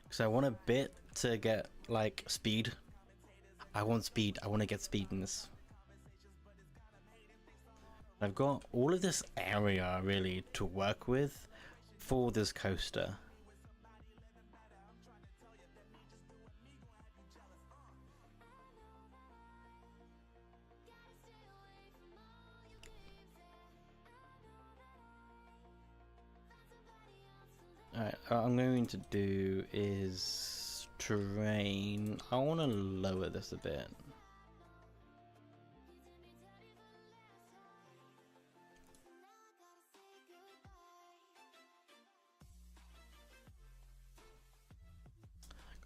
Because I want a bit to get, like, speed. I want speed. I want to get speed in this. I've got all of this area really to work with for this coaster. Alright, what I'm going to do is terrain. I want to lower this a bit.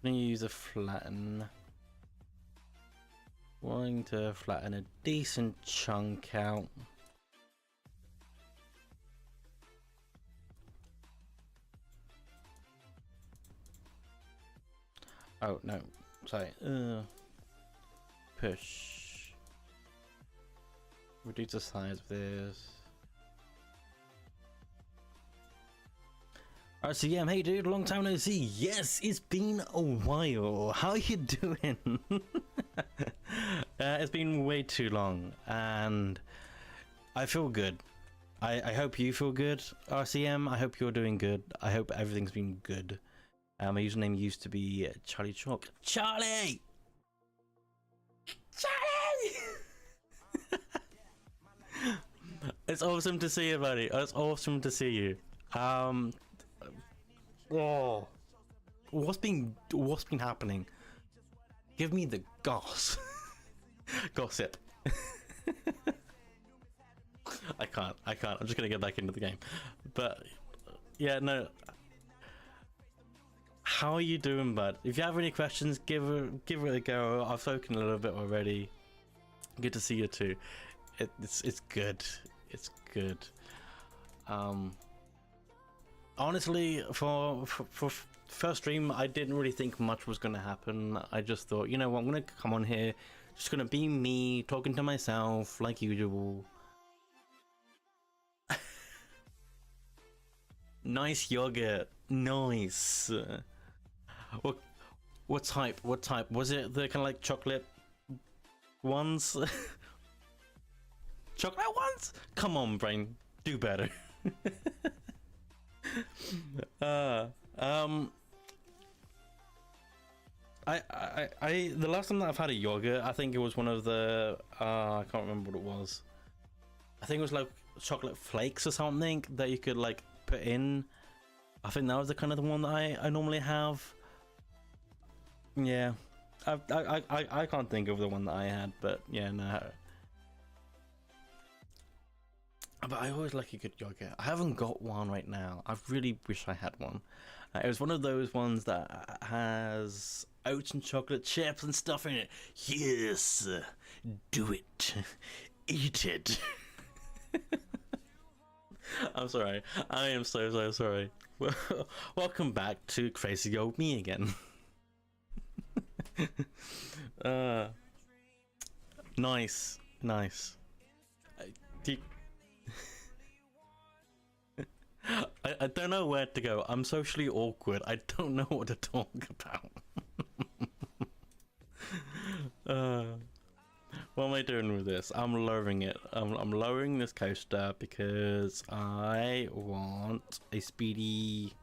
I'm going to use a flatten. Wanting to flatten a decent chunk out. Oh no, sorry. Push. Reduce the size of this. RCM, hey dude, long time no see. Yes, it's been a while. How are you doing? It's been way too long, and I feel good. I hope you feel good, RCM. I hope you're doing good. I hope everything's been good. My username used to be Charlie Chalk. Charlie! Charlie! It's awesome to see you, buddy. It's awesome to see you. Oh, what's been happening? Give me the goss. Gossip. I can't. I'm just gonna get back into the game. But yeah, no. How are you doing, bud? If you have any questions, give it a go. I've spoken a little bit already. Good to see you too. It's good. It's good. Honestly, for first stream, I didn't really think much was gonna happen. I just thought, you know what, I'm gonna come on here, just gonna be me, talking to myself like usual. Nice yogurt. Nice. What type? What type? Was it the kind of like chocolate ones? Chocolate ones? Come on, brain. Do better. The last time that I've had a yogurt, I think it was one of the I can't remember what it was. I think it was like chocolate flakes or something that you could like put in. I think that was the kind of the one that I normally have. Yeah, I can't think of the one that I had, but yeah, no. But I always like a good yogurt. I haven't got one right now. I really wish I had one. It was one of those ones that has oats and chocolate chips and stuff in it. Yes, do it. Eat it. I'm sorry. I am so sorry. Welcome back to Crazy Old Me again. Nice. I don't know where to go. I'm socially awkward. I don't know what to talk about. What am I doing with this? I'm lowering it. I'm lowering this coaster because I want a speedy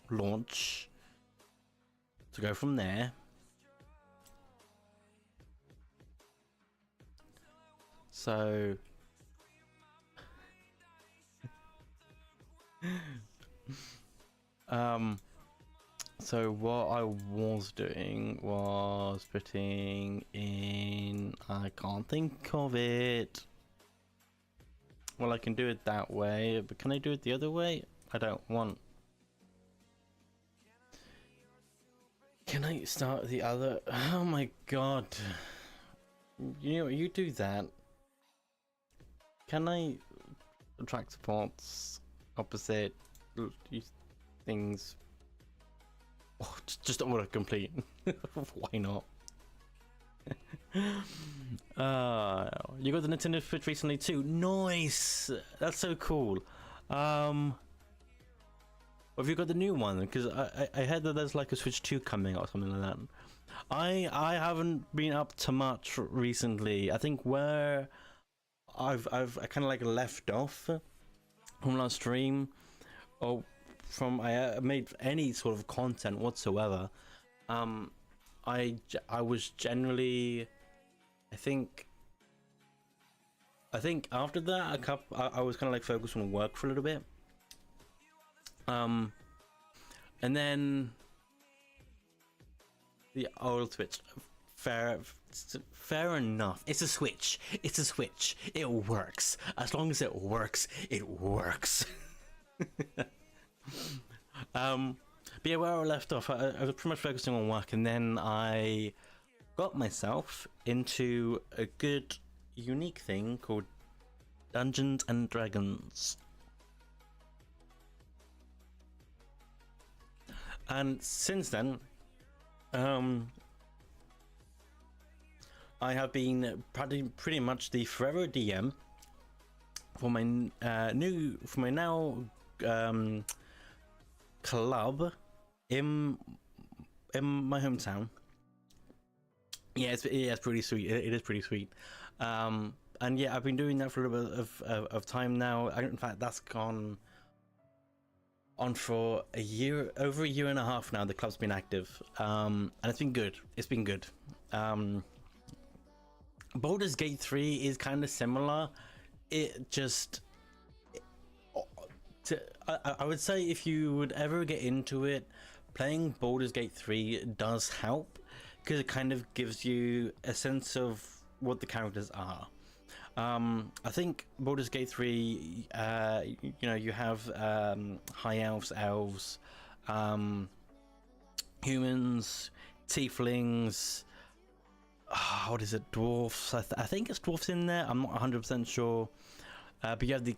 launch to go from there. So so what I was doing was putting in, I can't think of it. Well, I can do it that way, but can I do it the other way? I don't want. Can I start the other? Oh my god. You know, you do that. Can I attract supports opposite things? Oh, just autocomplete. Why not? You got the Nintendo Switch recently too. Nice. That's so cool. Have you got the new one? Because I heard that there's like a Switch 2 coming or something like that. I haven't been up to much recently. I think where I kind of like left off from last stream, or from I made any sort of content whatsoever. I was generally, I think after that I was kind of like focused on work for a little bit. And then the old Switch, fair enough. It's a Switch. It works. As long as it works, it works. But yeah, where I left off, I was pretty much focusing on work, and then I got myself into a good, unique thing called Dungeons and Dragons. And since then, I have been pretty much the forever DM for my now club in my hometown. Yeah, it's pretty sweet. It is pretty sweet. And yeah, I've been doing that for a little bit of time now. In fact, that's gone on for over a year and a half now. The club's been active, and it's been good. Baldur's Gate 3 is kind of similar. I would say if you would ever get into it, playing Baldur's Gate 3 does help, because it kind of gives you a sense of what the characters are. I think Baldur's Gate 3, you have high elves, humans, tieflings, what is it, dwarfs? I think it's dwarfs in there. I'm not 100% sure. But you have the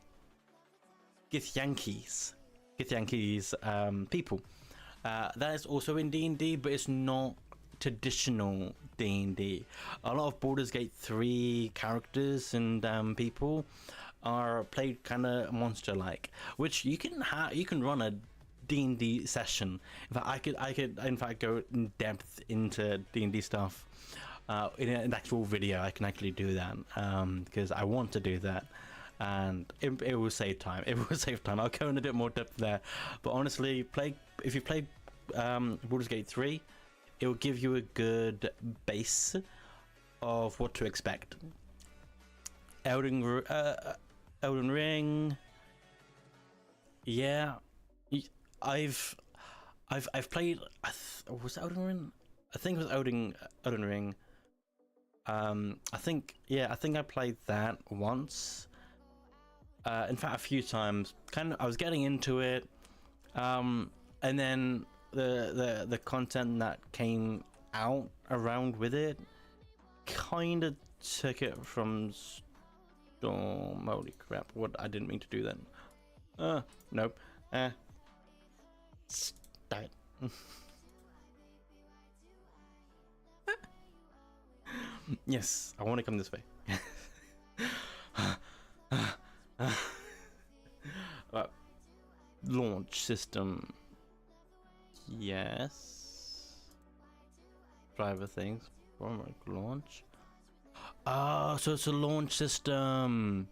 Githyanki's people. That is also in D&D, but it's not traditional D&D. A lot of Baldur's Gate 3 characters and people are played kind of monster-like, which you can run a D&D session. In fact, I could in fact go in depth into D&D stuff in an actual video. I can actually do that because I want to do that. And it will save time. It will save time. I'll go in a bit more depth there. But honestly, if you play Baldur's Gate 3, it will give you a good base of what to expect. Elden Ring. Yeah, I've played. Was it Elden Ring? I think it was Elden Ring. I think I played that once. In fact, a few times. I was getting into it, and then the content that came out around with it kind of took it from storm. Holy crap! What, I didn't mean to do that. Nope. Stop it. Yes, I want to come this way. Launch system. Yes. Driver things. Launch. Oh, so it's a launch system.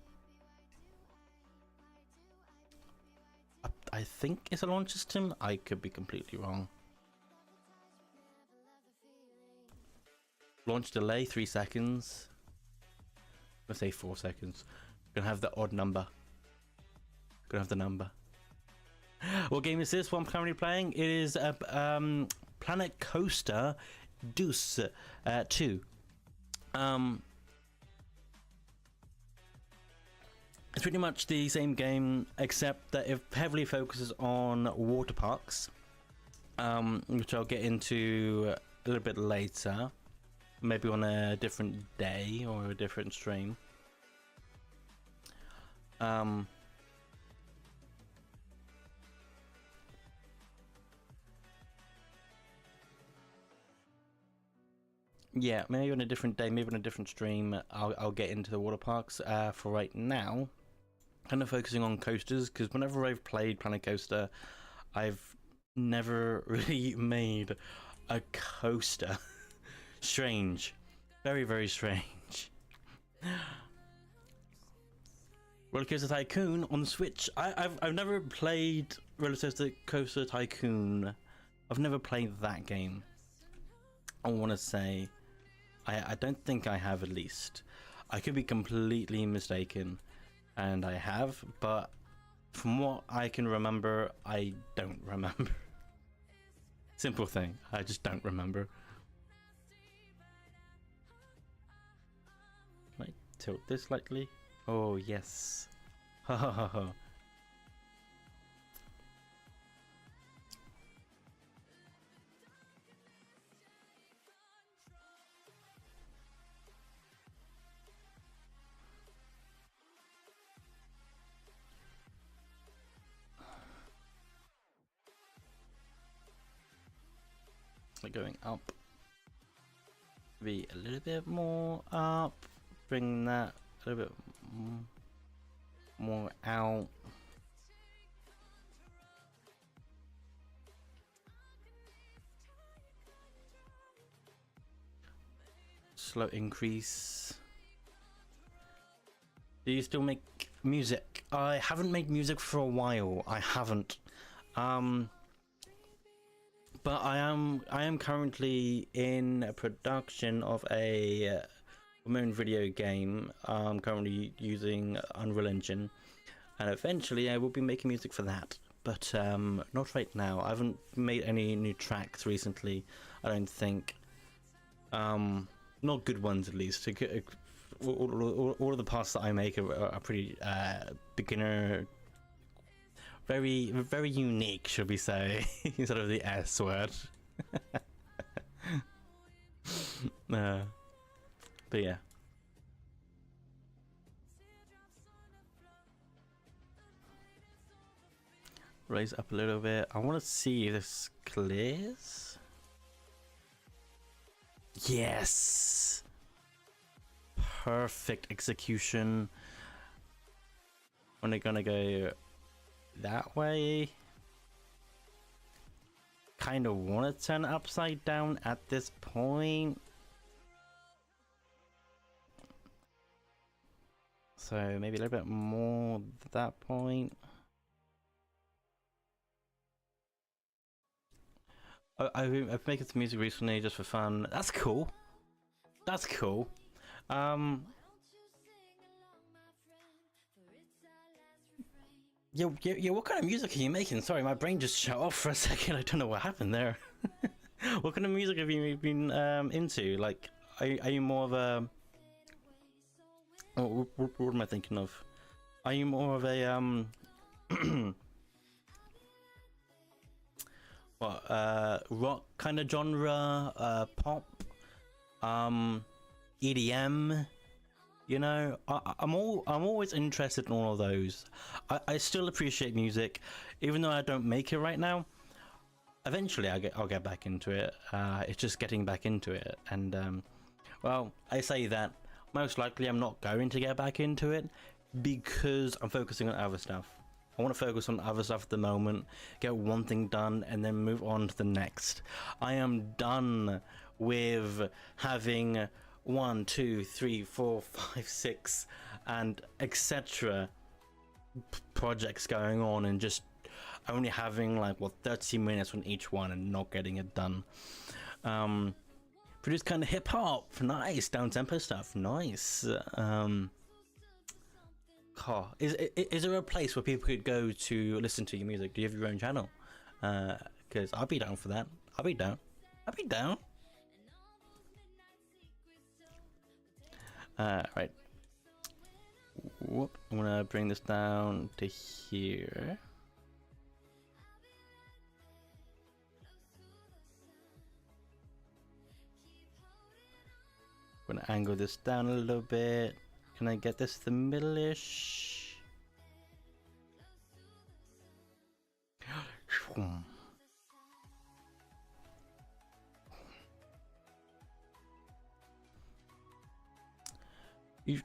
I think it's a launch system. I could be completely wrong. Launch delay 3 seconds. Let's say 4 seconds. Gonna have the odd number. Gonna have the number. What game is this? What I'm currently playing? It is Planet Coaster Deuce 2. It's pretty much the same game, except that it heavily focuses on water parks, which I'll get into a little bit later, maybe on a different day or a different stream. Yeah, maybe on a different day, maybe on a different stream, I'll get into the water parks. For right now, kind of focusing on coasters, because whenever I've played Planet Coaster, I've never really made a coaster. Strange. Very, very strange. Roller Coaster Tycoon on the Switch. I've never played Roller Coaster Tycoon. I've never played that game. I want to say I don't think I have, at least. I could be completely mistaken, and I have, but from what I can remember, I don't remember. Simple thing, I just don't remember. Can I tilt this slightly? Oh, yes. Ha ha ha ha. Going up, be a little bit more up, bring that a little bit more out. Slow increase. Do you still make music? I haven't made music for a while. I haven't. But I am currently in a production of a well-known video game. I'm currently using Unreal Engine, and eventually I will be making music for that. But not right now. I haven't made any new tracks recently, I don't think. Not good ones, at least. All of the parts that I make are pretty beginner. Very, very unique, should we say, instead of the S word. But yeah. Raise up a little bit. I want to see if this clears. Yes! Perfect execution. We're gonna go that way. Kind of want to turn it upside down at this point. So maybe a little bit more at that point. I've making some music recently just for fun. That's cool. That's cool. Yeah, what kind of music are you making? Sorry, my brain just shut off for a second. I don't know what happened there. What kind of music have you been into? Like, are you more of a... Oh, what am I thinking of? Are you more of a what rock kind of genre, pop, EDM? You know, I'm always interested in all of those. I still appreciate music, even though I don't make it right now. Eventually, I'll get back into it. It's just getting back into it, and well, I say that most likely I'm not going to get back into it because I'm focusing on other stuff. I want to focus on other stuff at the moment, get one thing done, and then move on to the next. I am done with having 1, 2, 3, 4, 5, 6, and etc. projects going on, and just only having like what 30 minutes on each one and not getting it done. Produce kind of hip hop, nice. Down tempo stuff, nice. Is there a place where people could go to listen to your music? Do you have your own channel? Because I'll be down for that. I'll be down. Right. Whoop. I'm gonna bring this down to here. I'm gonna angle this down a little bit. Can I get this to the middle-ish?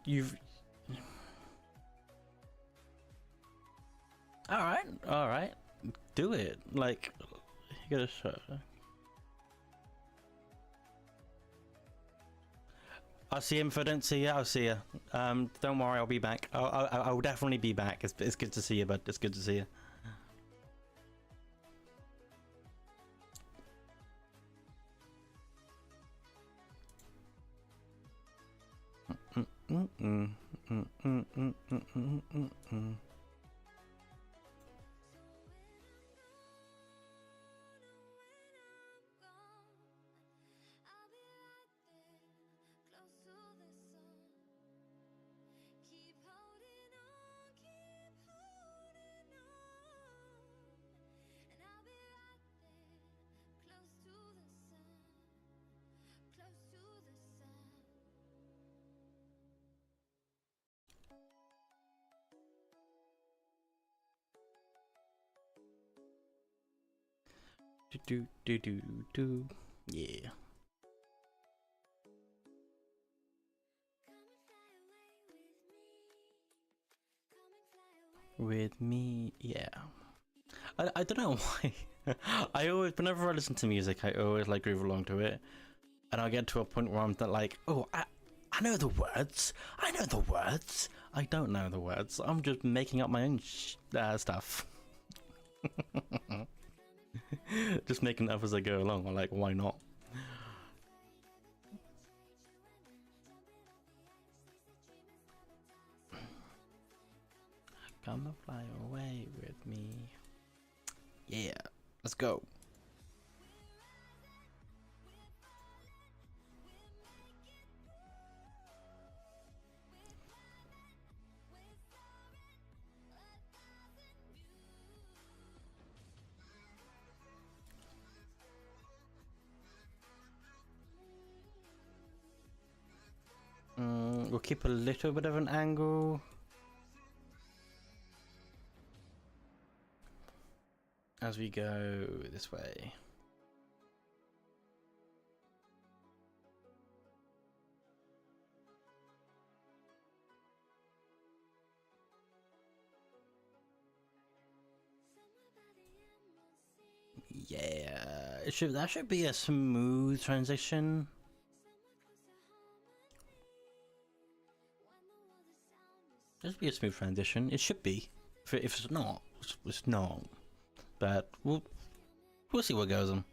You've all right, do it. Like, you gotta show. I'll see him if I don't see you. I'll see you. Don't worry, I'll be back. I'll definitely be back. It's good to see you, bud. It's good to see you. Do. Yeah. With me, yeah. I don't know why. I always, whenever I listen to music, I always like groove along to it, and I'll get to a point where I'm like, oh, I know the words. I know the words. I don't know the words. I'm just making up my own stuff. Just making up as I go along. I'm like, why not? Come and fly away with me. Yeah, let's go. we'll keep a little bit of an angle. As we go this way. Yeah, that should be a smooth transition. It should be a smooth transition. It should be. If it's not, it's not. But we'll see what goes on.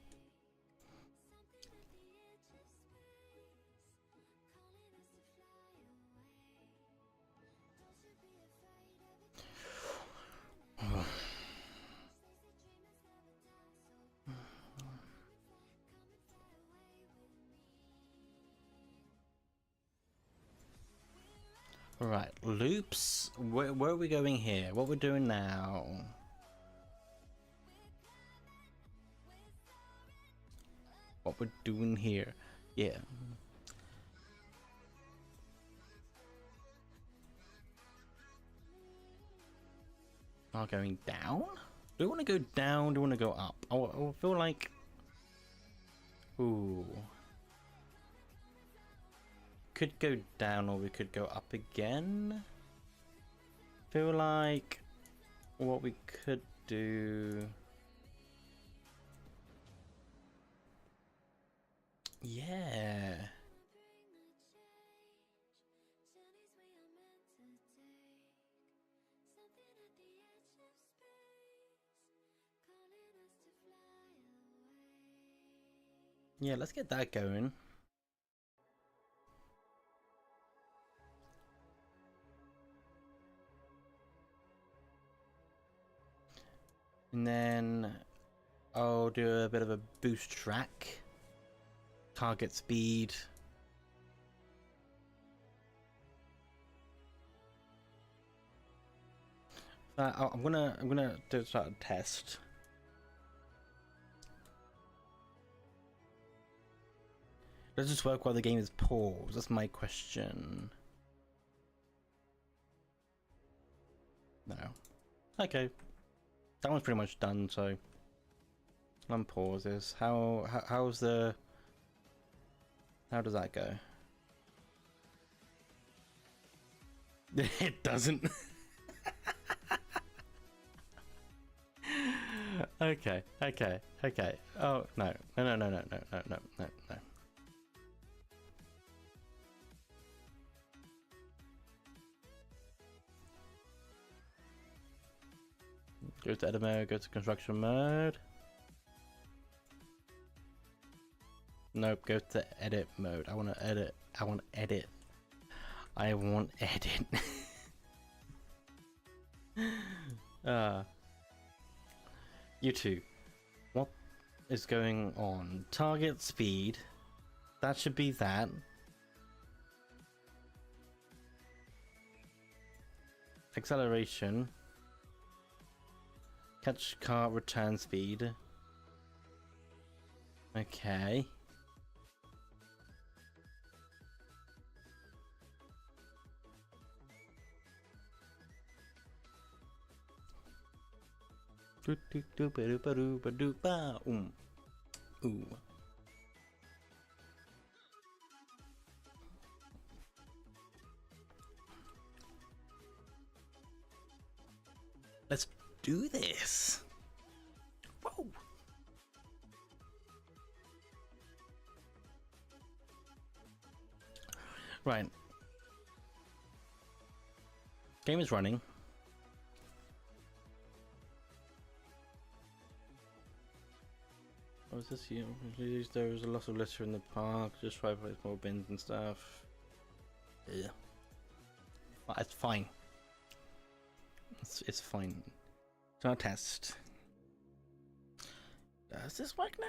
Right, loops. Where are we going here? What we're doing now? What we're doing here? Yeah. Are going down? Do we want to go down? Do we want to go up? I feel like. Ooh. Could go down or we could go up again. Feel like what we could do. Yeah. Yeah, let's get that going. And then I'll do a bit of a boost track. Target speed. I'm gonna do a test. Does this work while the game is paused? That's my question. No. Okay. That one's pretty much done, so unpause this. How's the how does that go? It doesn't. Okay. Oh no. No. Go to edit mode, go to construction mode. Nope, go to edit mode. I want to edit. You two. What is going on? Target speed. That should be that. Acceleration. Catch car return speed. Okay. Ooh. Let's do this. Whoa. Right. Game is running. What was this here? There was a lot of litter in the park. Just try to place more bins and stuff. Yeah. It's fine. It's fine. It's not a test. Does this work now?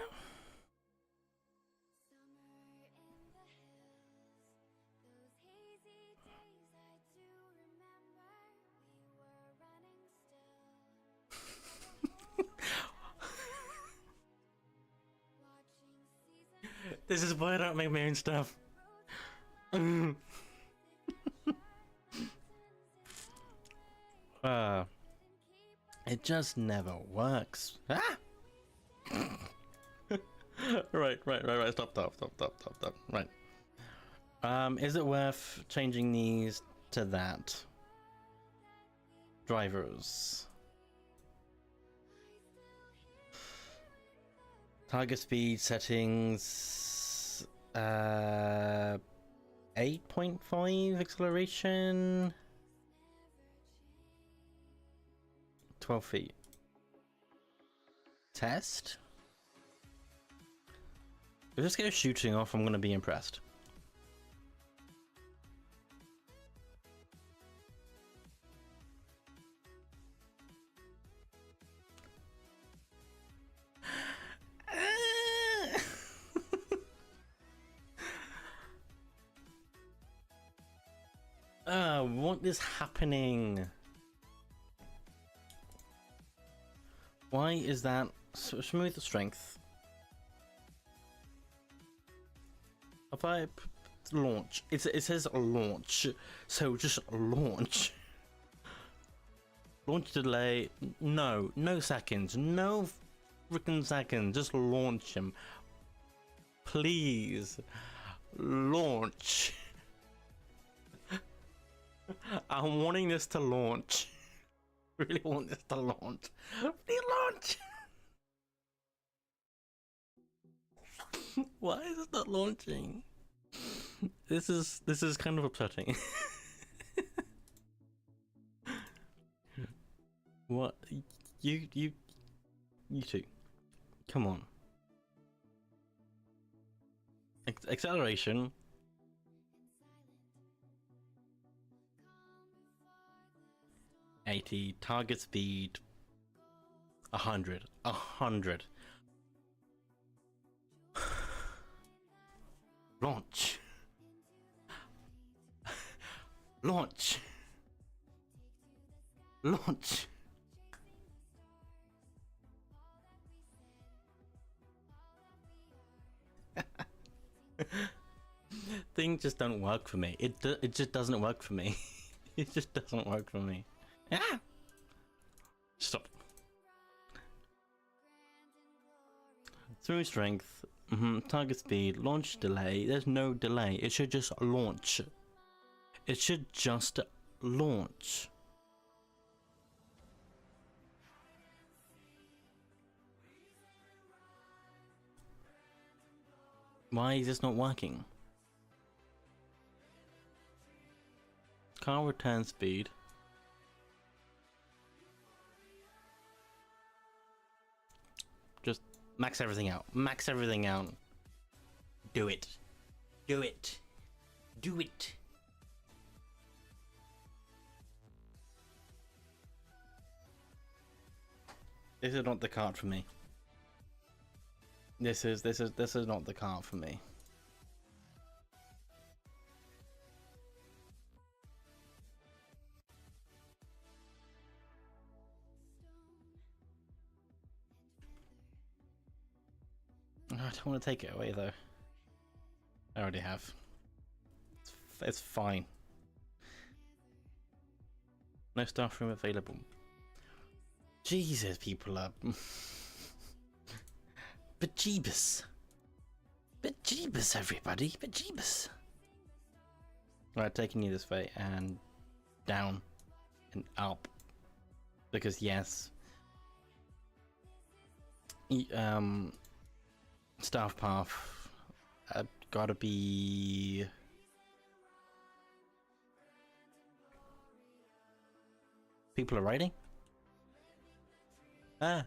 This is why I don't make my own stuff. It just never works. Ah! Right. Stop. Right. Is it worth changing these to that? Drivers. Target speed settings. 8.5 acceleration. 12 feet. Test? If this goes shooting off, I'm gonna be impressed. What is happening? Why is that smooth strength? If I launch, it says launch, so just launch. Launch delay, no seconds, no freaking seconds, just launch him. Please, launch. I'm wanting this to launch. Really want this to launch. Please launch. Why is it not launching? This is kind of upsetting. What? You two. Come on. Acceleration. $80. Target speed. 100. 100. Launch. Launch. Launch. Things just don't work for me. It just doesn't work for me. It just doesn't work for me. Ah! Stop. Through strength. Target speed. Launch delay. There's no delay. It should just launch. It should just launch. Why is this not working? Car return speed. Just max everything out. Max everything out. Do it. Do it. Do it. This is not the card for me. This is not the card for me. I don't want to take it away though. I already have. It's fine. No staff room available. Jesus, people are... Bejeebus. Bejeebus, everybody. Bejeebus. Alright, taking you this way and down and up. Because yes. Staff path. Gotta be... People are riding? Ah,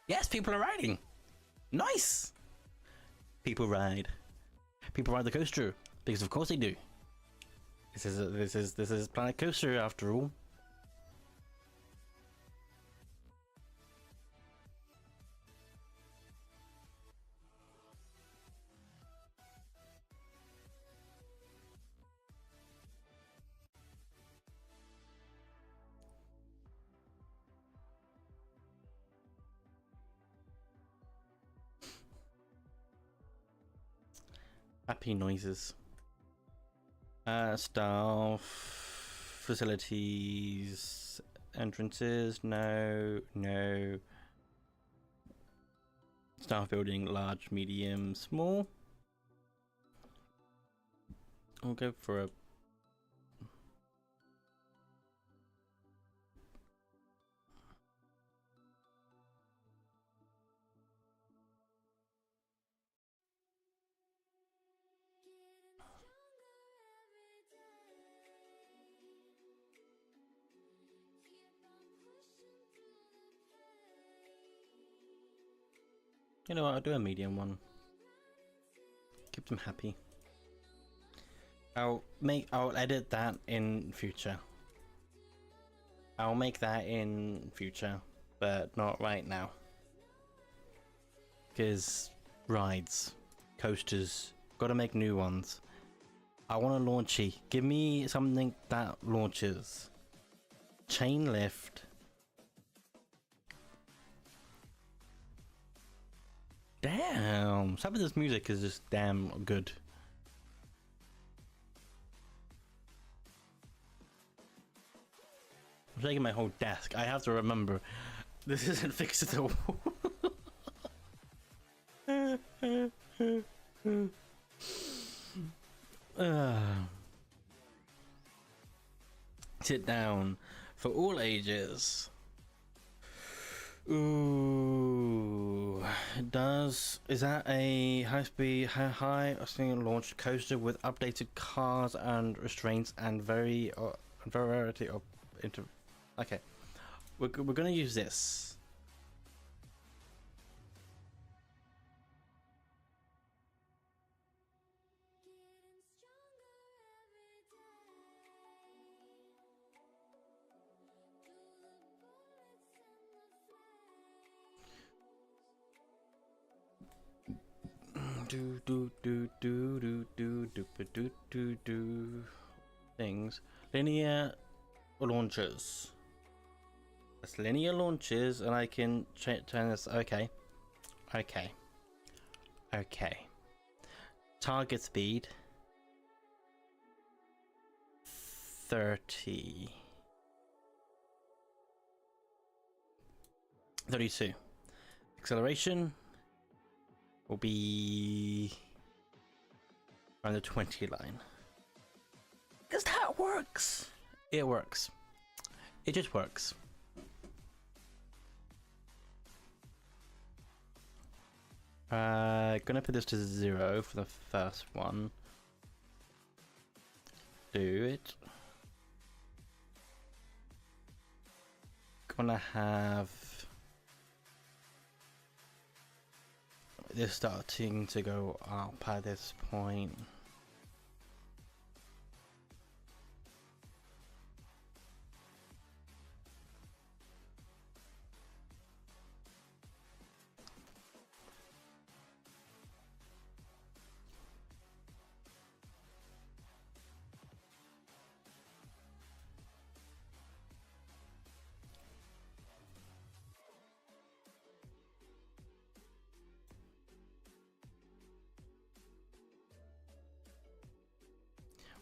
yes, people are riding. Nice. People ride. People ride the coaster because of course they do. This is Planet Coaster after all. Happy noises. Staff, facilities, entrances, no, no. Staff building, large, medium, small. I'll go for a... You know what, I'll do a medium one. Keep them happy. I'll edit that in future. I'll make that in future, but not right now. Because rides, coasters, gotta make new ones. I want a launchy. Give me something that launches. Chain lift. Damn, some of this music is just damn good. I'm taking my whole desk. I have to remember, this isn't fixable. Sit down for all ages. Ooh, is that a high-speed, high launch coaster with updated cars and restraints and variety of okay, we're gonna use this. Do things. Linear launches. That's linear launches, and I can turn this. Okay. Target speed 30. 32. Acceleration will be around the 20 line. Because that works. It works. It just works. Gonna put this to 0 for the first one. Do it. Gonna have this starting to go up at this point.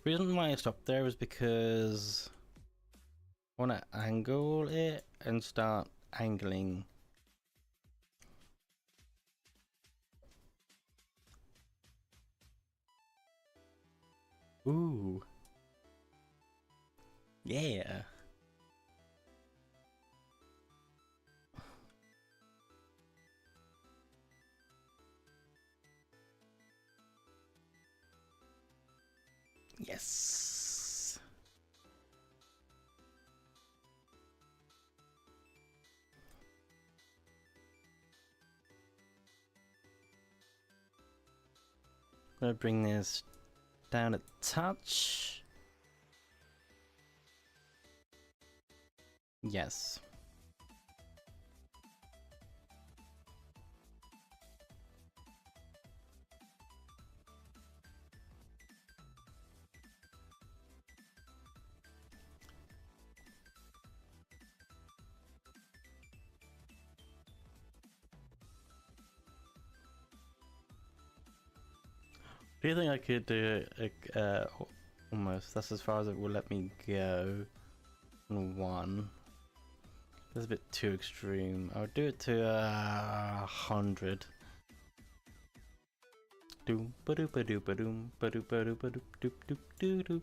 Reason why I stopped there was because I want to angle it and start angling. Ooh. Yeah. Yes. I'm gonna bring this down a touch. Yes. Do you think I could do Almost. That's as far as it will let me go. On 1. That's a bit too extreme. I would do it to 100. Doom ba doo ba doo ba doom ba doo ba doo ba doop doop doop doo doo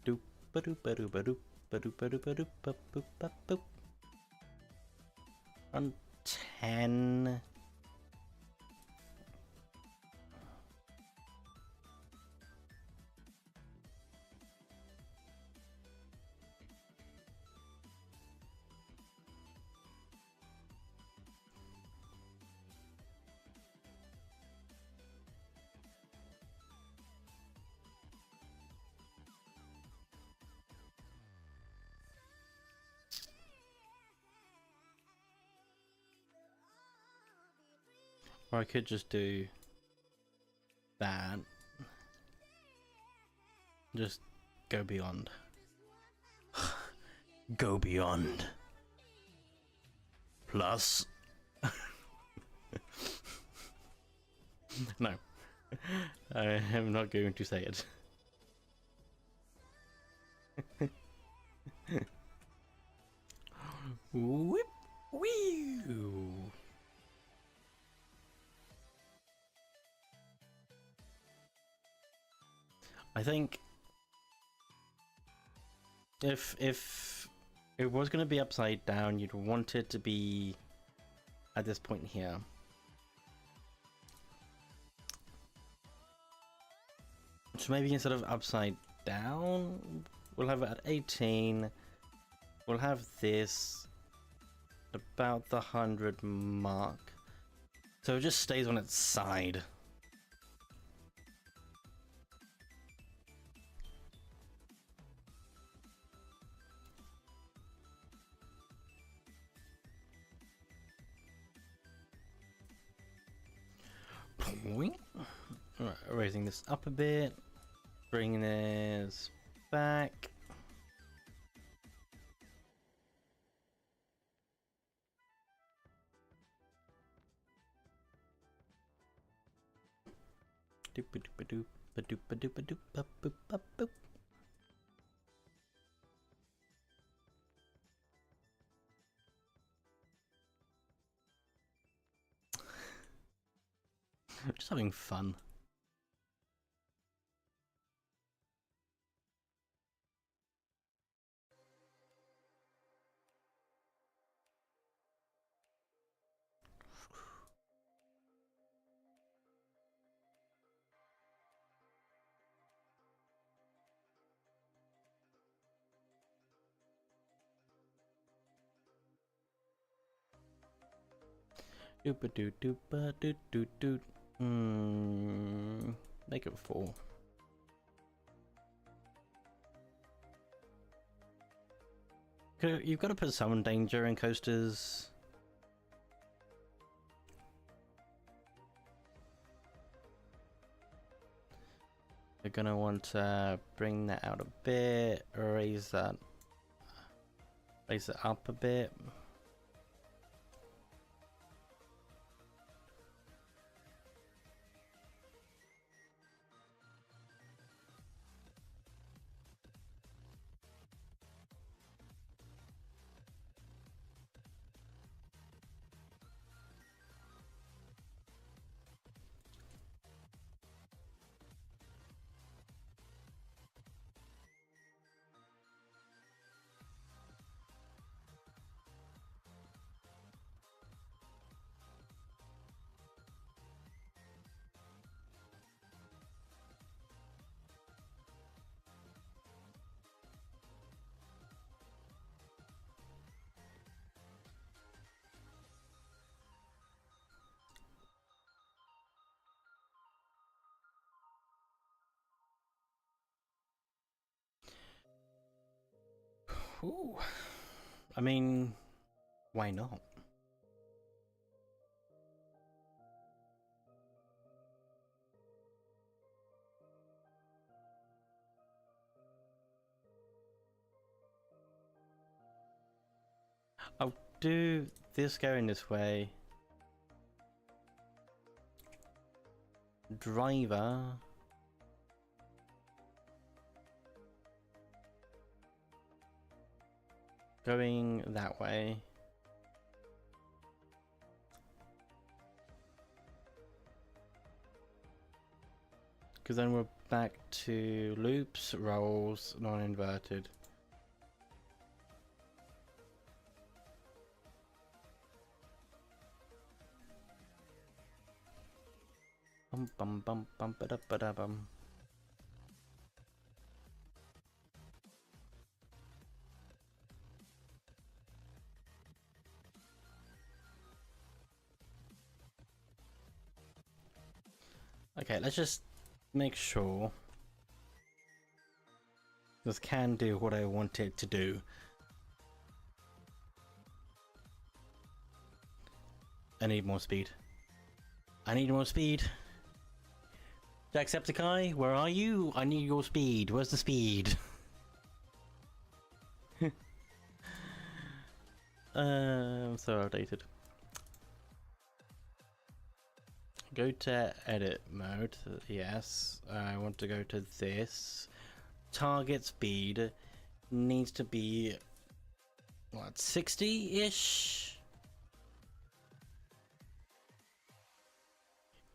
doop ba doo ba doo ba doop ba doo ba doo ba doop ba boop ba boop. On 10. Or I could just do that. Just go beyond. Go beyond. Plus. No. I am not going to say it. Whip. Wee. I think if it was going to be upside down, you'd want it to be at this point here. So maybe instead of upside down, we'll have it at 18. We'll have this about the 100 mark. So it just stays on its side. Right, raising this up a bit, bringing this back. Just having fun. Doopa doo doopa doo doo doo. Make it 4. You've got to put some danger in coasters. You're gonna want to bring that out a bit, raise it up a bit. Ooh. I mean, why not? I'll do this going this way. Driver. going that way. Because then we're back to loops, rolls, non-inverted. Bum bum bum bum ba da ba da bum. Okay, let's just make sure this can do what I want it to do. I need more speed. I need more speed. Jacksepticeye, where are you? I need your speed. Where's the speed? I'm so outdated. Go to edit mode. Yes, I want to go to this. Target speed needs to be what, 60-ish?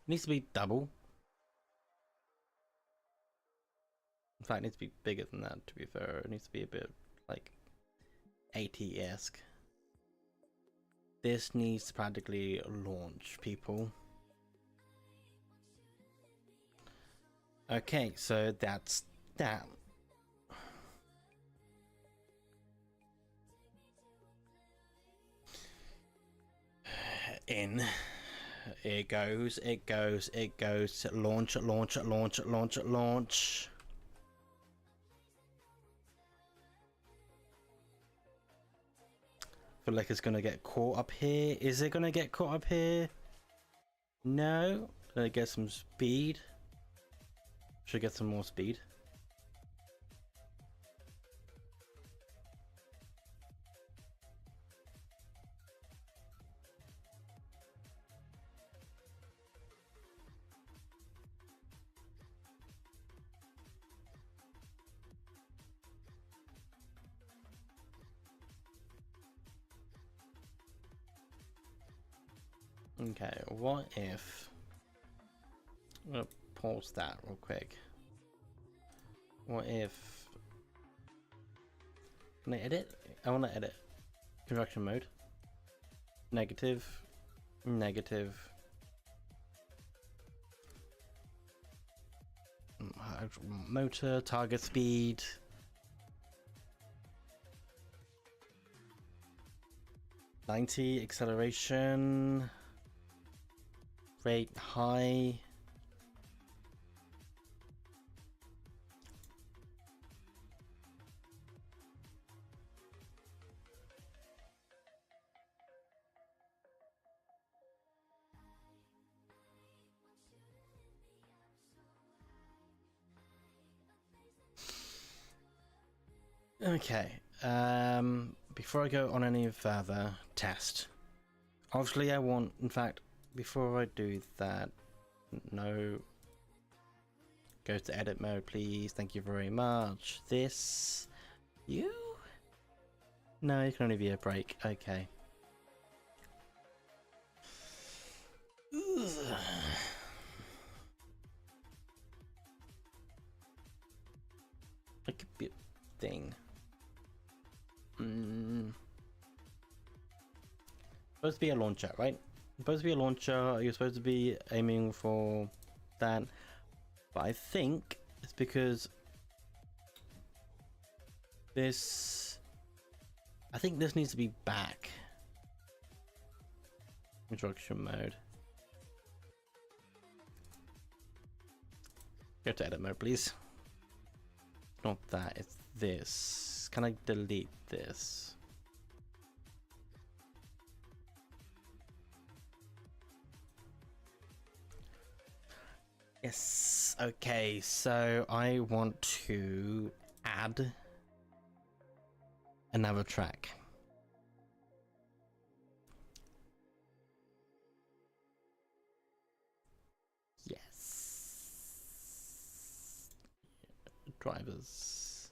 Needs to be double. In fact, it needs to be bigger than that, to be fair. It needs to be a bit like 80-esque. This needs to practically launch people. Okay, so that's that. In. It goes, it goes, it goes. Launch, launch, launch, launch, launch. Feel like it's gonna get caught up here. Is it gonna get caught up here? No. Gonna get some speed. Should get some more speed. Okay, what if... I'm gonna pause that real quick. What if... Can I edit? I want to edit. Construction mode. Negative. Negative. Motor, target speed. $90, acceleration. Rate high. Okay, before I go on any further test, obviously I want, in fact, before I do that, no, go to edit mode please, thank you very much. This, you? No, it can only be a break, okay. Ugh. Like a bit thing. Supposed to be a launcher, right? Supposed to be a launcher. You're supposed to be aiming for that, but I think it's because this. I think this needs to be back. Construction mode. Go to edit mode, please. Not that. It's this. Can I delete this? Yes, okay, so I want to add another track. Yes. Drivers.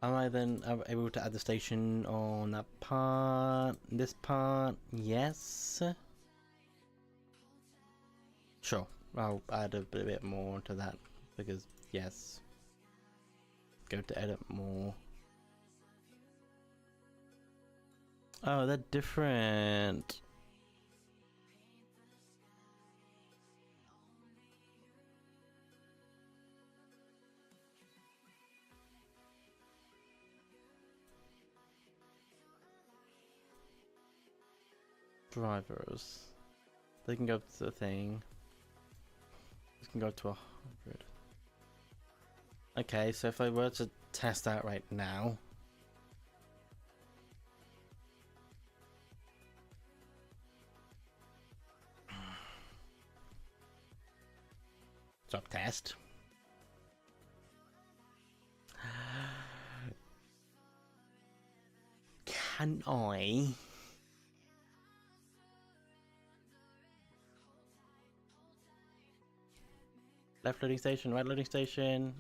Am I then able to add the station on that part? This part? Yes. Sure, I'll add a bit more to that because yes. Go to edit more. Oh, they're different. Drivers. They can go to the thing. This can go to 100. Okay, so if I were to test that right now. Stop test. Can I? Left loading station, right loading station.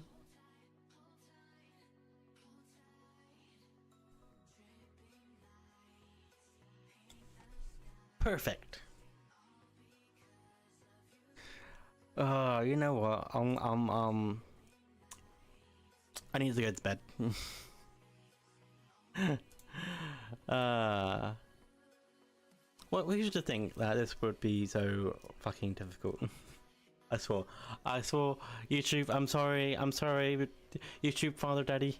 Perfect. You know what? I need to go to bed. What we used to think that this would be so fucking difficult. I swore. YouTube, I'm sorry, YouTube father daddy.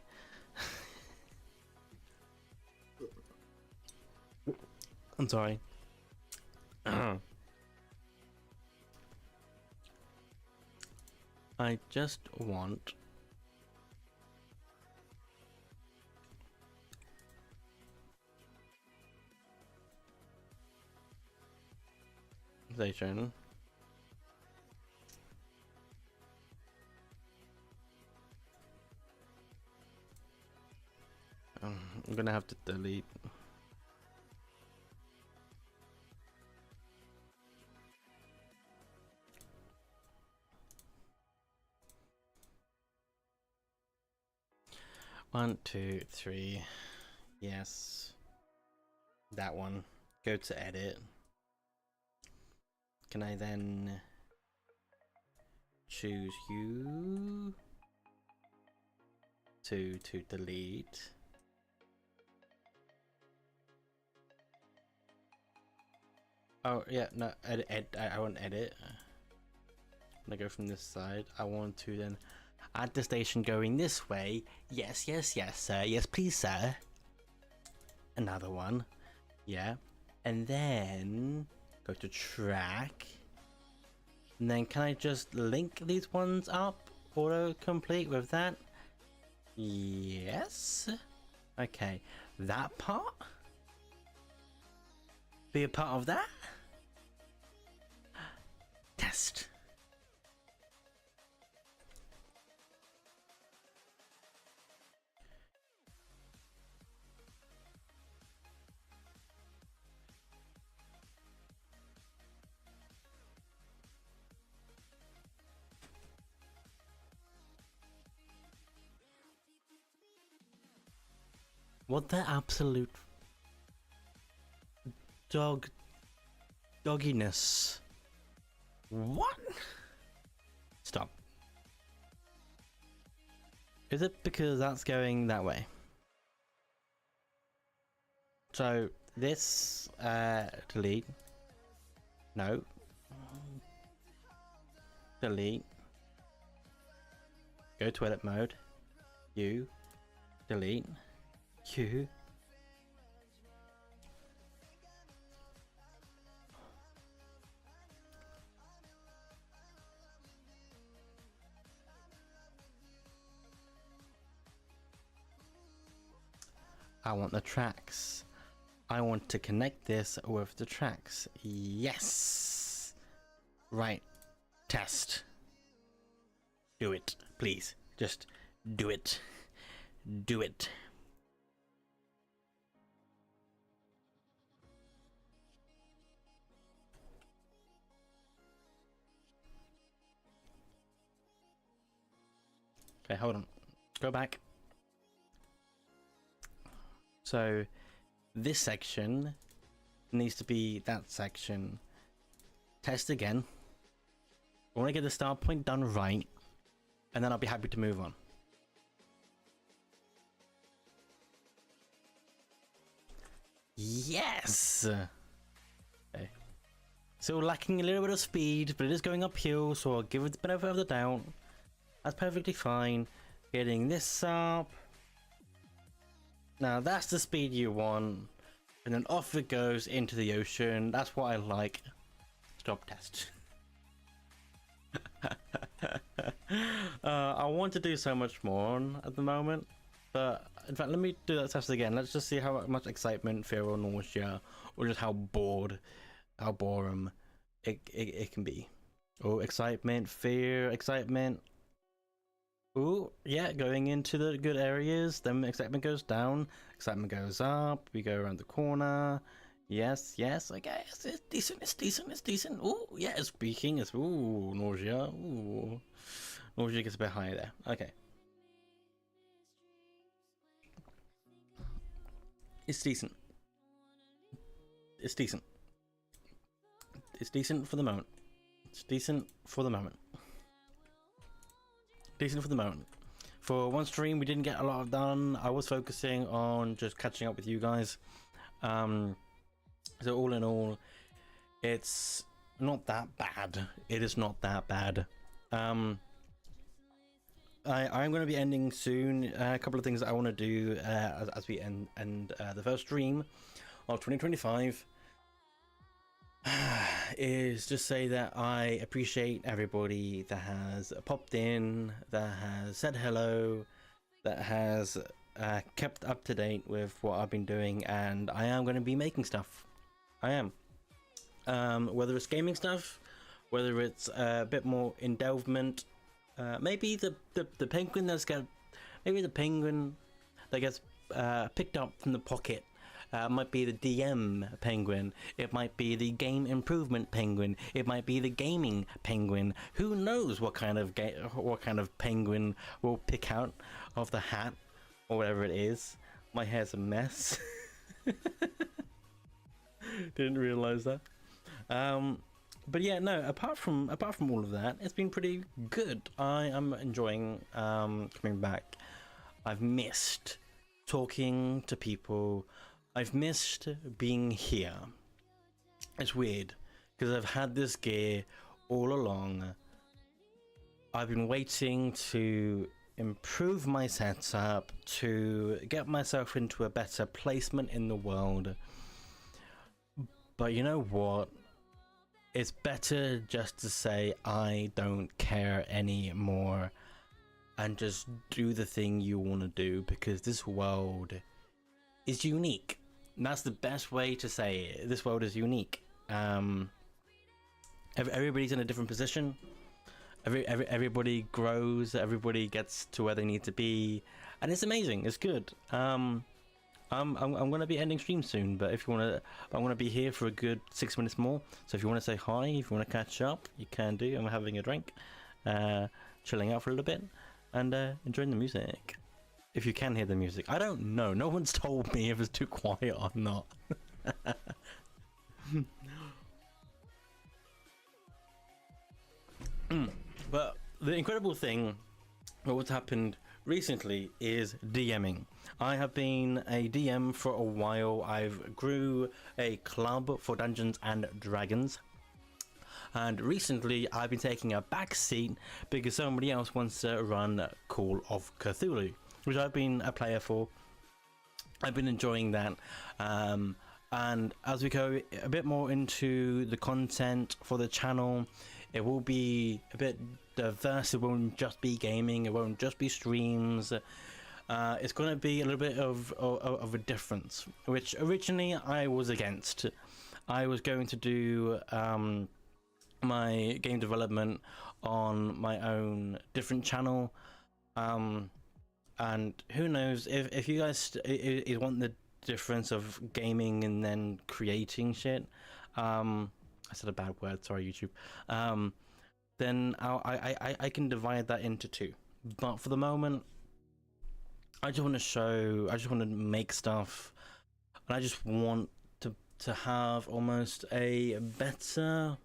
I'm sorry. I just want station. I'm gonna have to delete. One, two, three. Yes. That one. Go to edit. Can I then choose you to delete? Oh yeah, no, edit. I want edit. I'm gonna go from this side. I want to then add the station going this way. Yes, yes, yes, sir. Yes, please, sir. Another one. Yeah. And then go to track. And then can I just link these ones up? Auto-complete with that? Yes. Okay. That part? Be a part of that? Test. What the absolute dogginess. What? Stop. Is it because that's going that way? So this delete. No. Delete. Go to edit mode. You. Delete. You. I want the tracks. I want to connect this with the tracks. Yes. Right. Test. Do it, please. Just do it. Do it. Okay, hold on. Go back. So this section needs to be that section. Test again. I want to get the start point done right, and then I'll be happy to move on. Yes! Okay. Still lacking a little bit of speed, but it is going uphill, so I'll give it the benefit of the doubt. That's perfectly fine. Getting this up. Now that's the speed you want. And then off it goes into the ocean. That's what I like. Stop test. I want to do so much more at the moment. But in fact, let me do that test again. Let's just see how much excitement, fear, or nausea, or just how bored, how boring it can be. Oh, excitement, fear, excitement. Oh, yeah, going into the good areas. Then excitement goes down, excitement goes up. We go around the corner. Yes, yes, okay, it's decent, it's decent, it's decent. Oh, yeah, it's speaking. It's ooh, nausea. Ooh, nausea gets a bit higher there. Okay. It's decent. It's decent. It's decent for the moment. It's decent for the moment. Decent for the moment. For one stream, we didn't get a lot done. I was focusing on just catching up with you guys. So all in all, it's not that bad. It is not that bad. I'm going to be ending soon. A couple of things that I want to do as we end the first stream of 2025 is just say that I appreciate everybody that has popped in, that has said hello, that has kept up to date with what I've been doing, and I am going to be making stuff. I am. Whether it's gaming stuff, whether it's a bit more endowment. Maybe the penguin that's got, maybe the penguin that gets picked up from the pocket might be the DM penguin. It might be the game improvement penguin. It might be the gaming penguin. Who knows what kind of penguin we'll pick out of the hat or whatever it is. My hair's a mess. Didn't realize that. But yeah, no, apart from all of that, it's been pretty good. I am enjoying coming back. I've missed talking to people. I've missed being here. It's weird because I've had this gear all along. I've been waiting to improve my setup, to get myself into a better placement in the world. But you know what? It's better just to say I don't care anymore and just do the thing you want to do, because this world is unique. And that's the best way to say it. This world is unique. Everybody's in a different position. Everybody grows. Everybody gets to where they need to be, and it's amazing. It's good. I'm gonna be ending stream soon, but if you wanna, I'm gonna be here for a good 6 minutes more. So if you wanna say hi, if you wanna catch up, you can do. I'm having a drink, chilling out for a little bit, and enjoying the music. If you can hear the music, I don't know. No one's told me if it's too quiet or not. But the incredible thing, what's happened recently, is DMing. I have been a DM for a while. I've grew a club for Dungeons and Dragons, and recently I've been taking a back seat because somebody else wants to run Call of Cthulhu, which I've been a player for. I've been enjoying that, and as we go a bit more into the content for the channel, it will be a bit diverse. It won't just be gaming, it won't just be streams. It's going to be a little bit of a difference, which originally I was against. I was going to do my game development on my own different channel, and who knows if you guys want the difference of gaming and then creating shit. I said a bad word, sorry YouTube. Then I can divide that into two, but for the moment I just want to make stuff. and I just want to have almost a better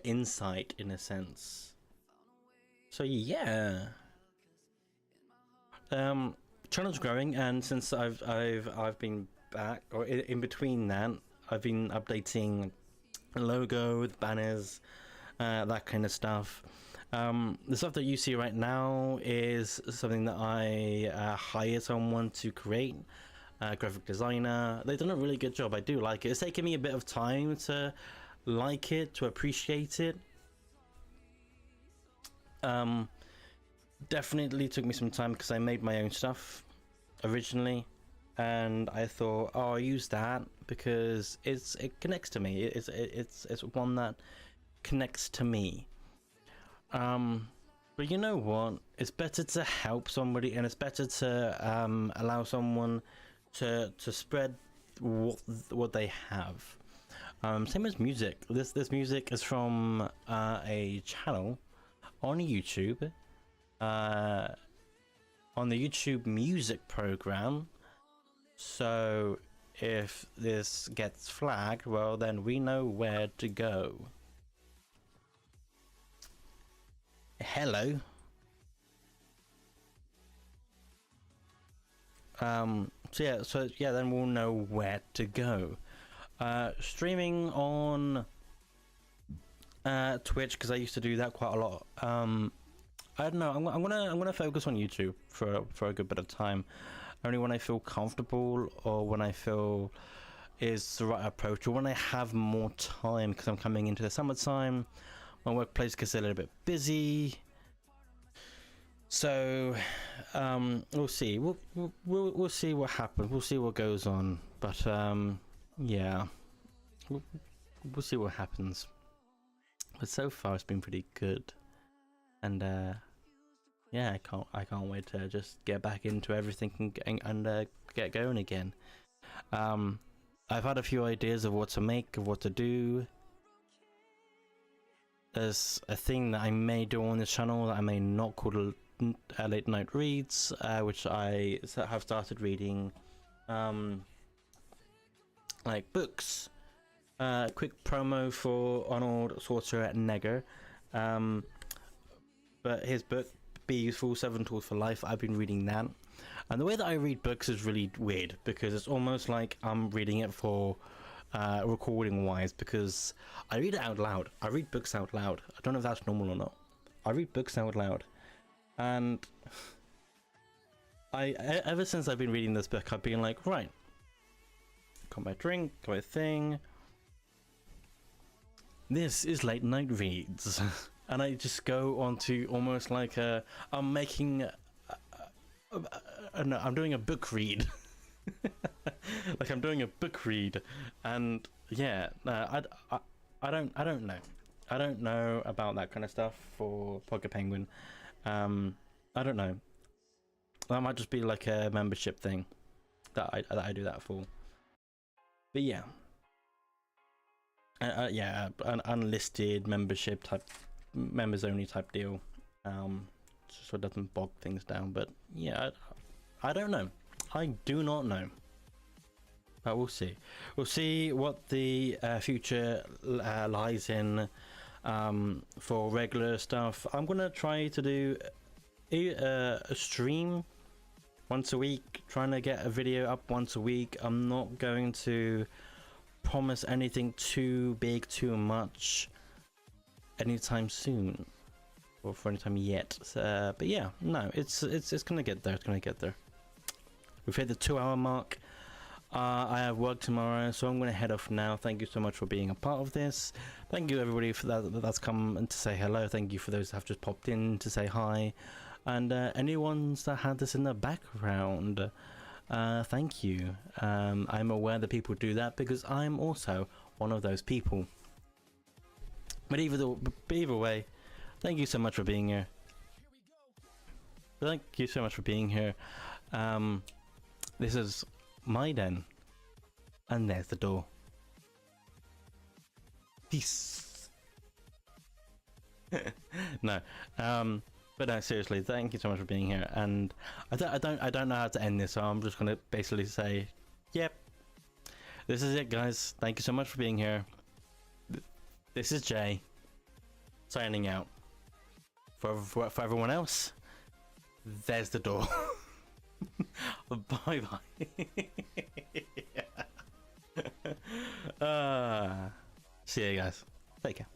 insight in a sense. So yeah, channel's growing, and since I've been back, or in between that, I've been updating the logo, the banners, that kind of stuff. The stuff that you see right now is something that I hired someone to create, graphic designer. They've done a really good job. I do like it. It's taken me a bit of time to like it, to appreciate it. Definitely took me some time because I made my own stuff originally, and I thought, oh, I'll use that because it connects to me. It's one that connects to me. But you know what? It's better to help somebody, and it's better to allow someone to spread what they have. Same as music. This music is from a channel on YouTube, on the YouTube music program. So if this gets flagged, well, then we know where to go. Hello. So yeah, then we'll know where to go. Streaming on Twitch, because I used to do that quite a lot. I don't know. I'm gonna focus on YouTube for a good bit of time. Only when I feel comfortable, or when I feel is the right approach, or when I have more time, because I'm coming into the summertime. My workplace gets a little bit busy, so we'll see. We'll see what happens. We'll see what goes on. But yeah, we'll see what happens. But so far, it's been pretty good, and yeah, I can't wait to just get back into everything and get going again. I've had a few ideas of what to make, of what to do. There's a thing that I may do on this channel that I may not, called late night reads, which I have started reading, like books. Quick promo for Arnold Schwarzenegger, but his book, Be Useful: 7 Tools for Life. I've been reading that, and the way that I read books is really weird, because it's almost like I'm reading it for recording wise, because I read it out loud. I read books out loud. I don't know if that's normal or not. I read books out loud, and ever since I've been reading this book, I've been like, right, got my drink, got my thing. This is late night reads, and I just go on to almost like I'm making no, I'm doing a book read. Like I'm doing a book read, and yeah, I don't know. I don't know about that kind of stuff for Pocket Penguin. I don't know. That might just be like a membership thing that I do that for. But yeah, yeah, an unlisted membership type, members only type deal. So it doesn't bog things down. But yeah, I don't know. I do not know. But we'll see. We'll see what the future lies in for regular stuff. I'm gonna try to do a stream once a week, trying to get a video up once a week. I'm not going to promise anything too big, too much anytime soon, or for any time yet. But yeah, no, it's gonna get there. It's gonna get there. We've hit the 2-hour mark. I have work tomorrow, so I'm going to head off now. Thank you so much for being a part of this. Thank you everybody for that's come and to say hello. Thank you for those that have just popped in to say hi, and anyone that had this in the background. Thank you. I'm aware that people do that because I'm also one of those people. But either way, thank you so much for being here. Thank you so much for being here. This is my den, and there's the door. Peace. No, but But no, seriously, thank you so much for being here. And I don't know how to end this, so I'm just gonna basically say, yep, this is it, guys. Thank you so much for being here. This is Jay, signing out. For everyone else, there's the door. Bye bye. See you guys. Take care.